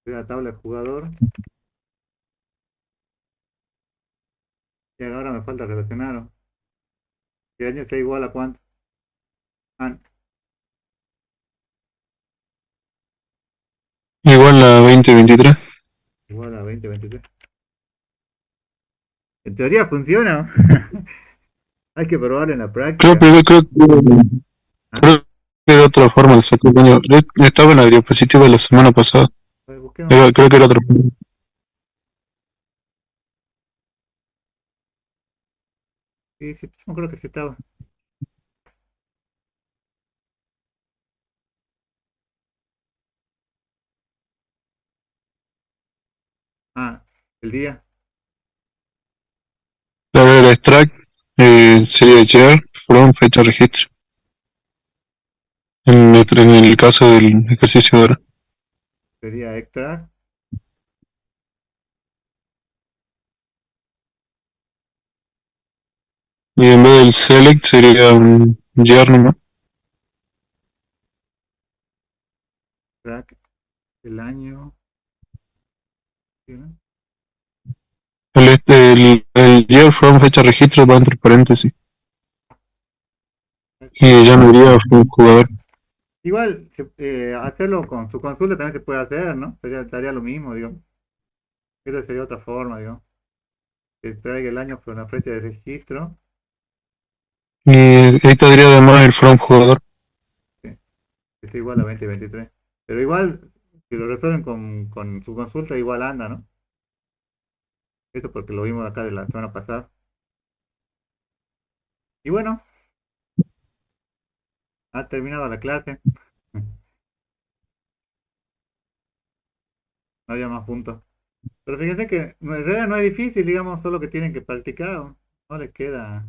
de la tabla de jugador. Y ahora me falta relacionar. El año sea igual a cuánto. Ah, Igual a 2023. igual a 2023. En teoría funciona. Hay que probarlo en la Creo, práctica. pero ¿Ah? creo que era otra forma de sacar el año. Estaba en la diapositiva de la semana pasada. A ver, busquemos. Creo que era otra forma. Sí, sí, no creo que sí estaba. Ah, el día. A ver, extract sería year from fecha registro. En el caso del ejercicio de ahora. Sería extra. Y en vez del select sería un year nomás. Track, el año. ¿Sí, no? El year from fecha registro va entre paréntesis. Y ya no iría un jugador. Igual, hacerlo con su consulta también se puede hacer, ¿no? Estaría lo mismo, digo. Esa sería otra forma, digo. Que traiga el año con la fecha de registro. Y ahí tendría además el from jugador. Sí, que sea igual a 2023. Pero igual, si lo resuelven con su consulta, igual anda, ¿no? Eso porque lo vimos acá de la semana pasada. Y bueno, ha terminado la clase. No había más puntos. Pero fíjense que en realidad no es difícil, digamos, solo que tienen que practicar. No les queda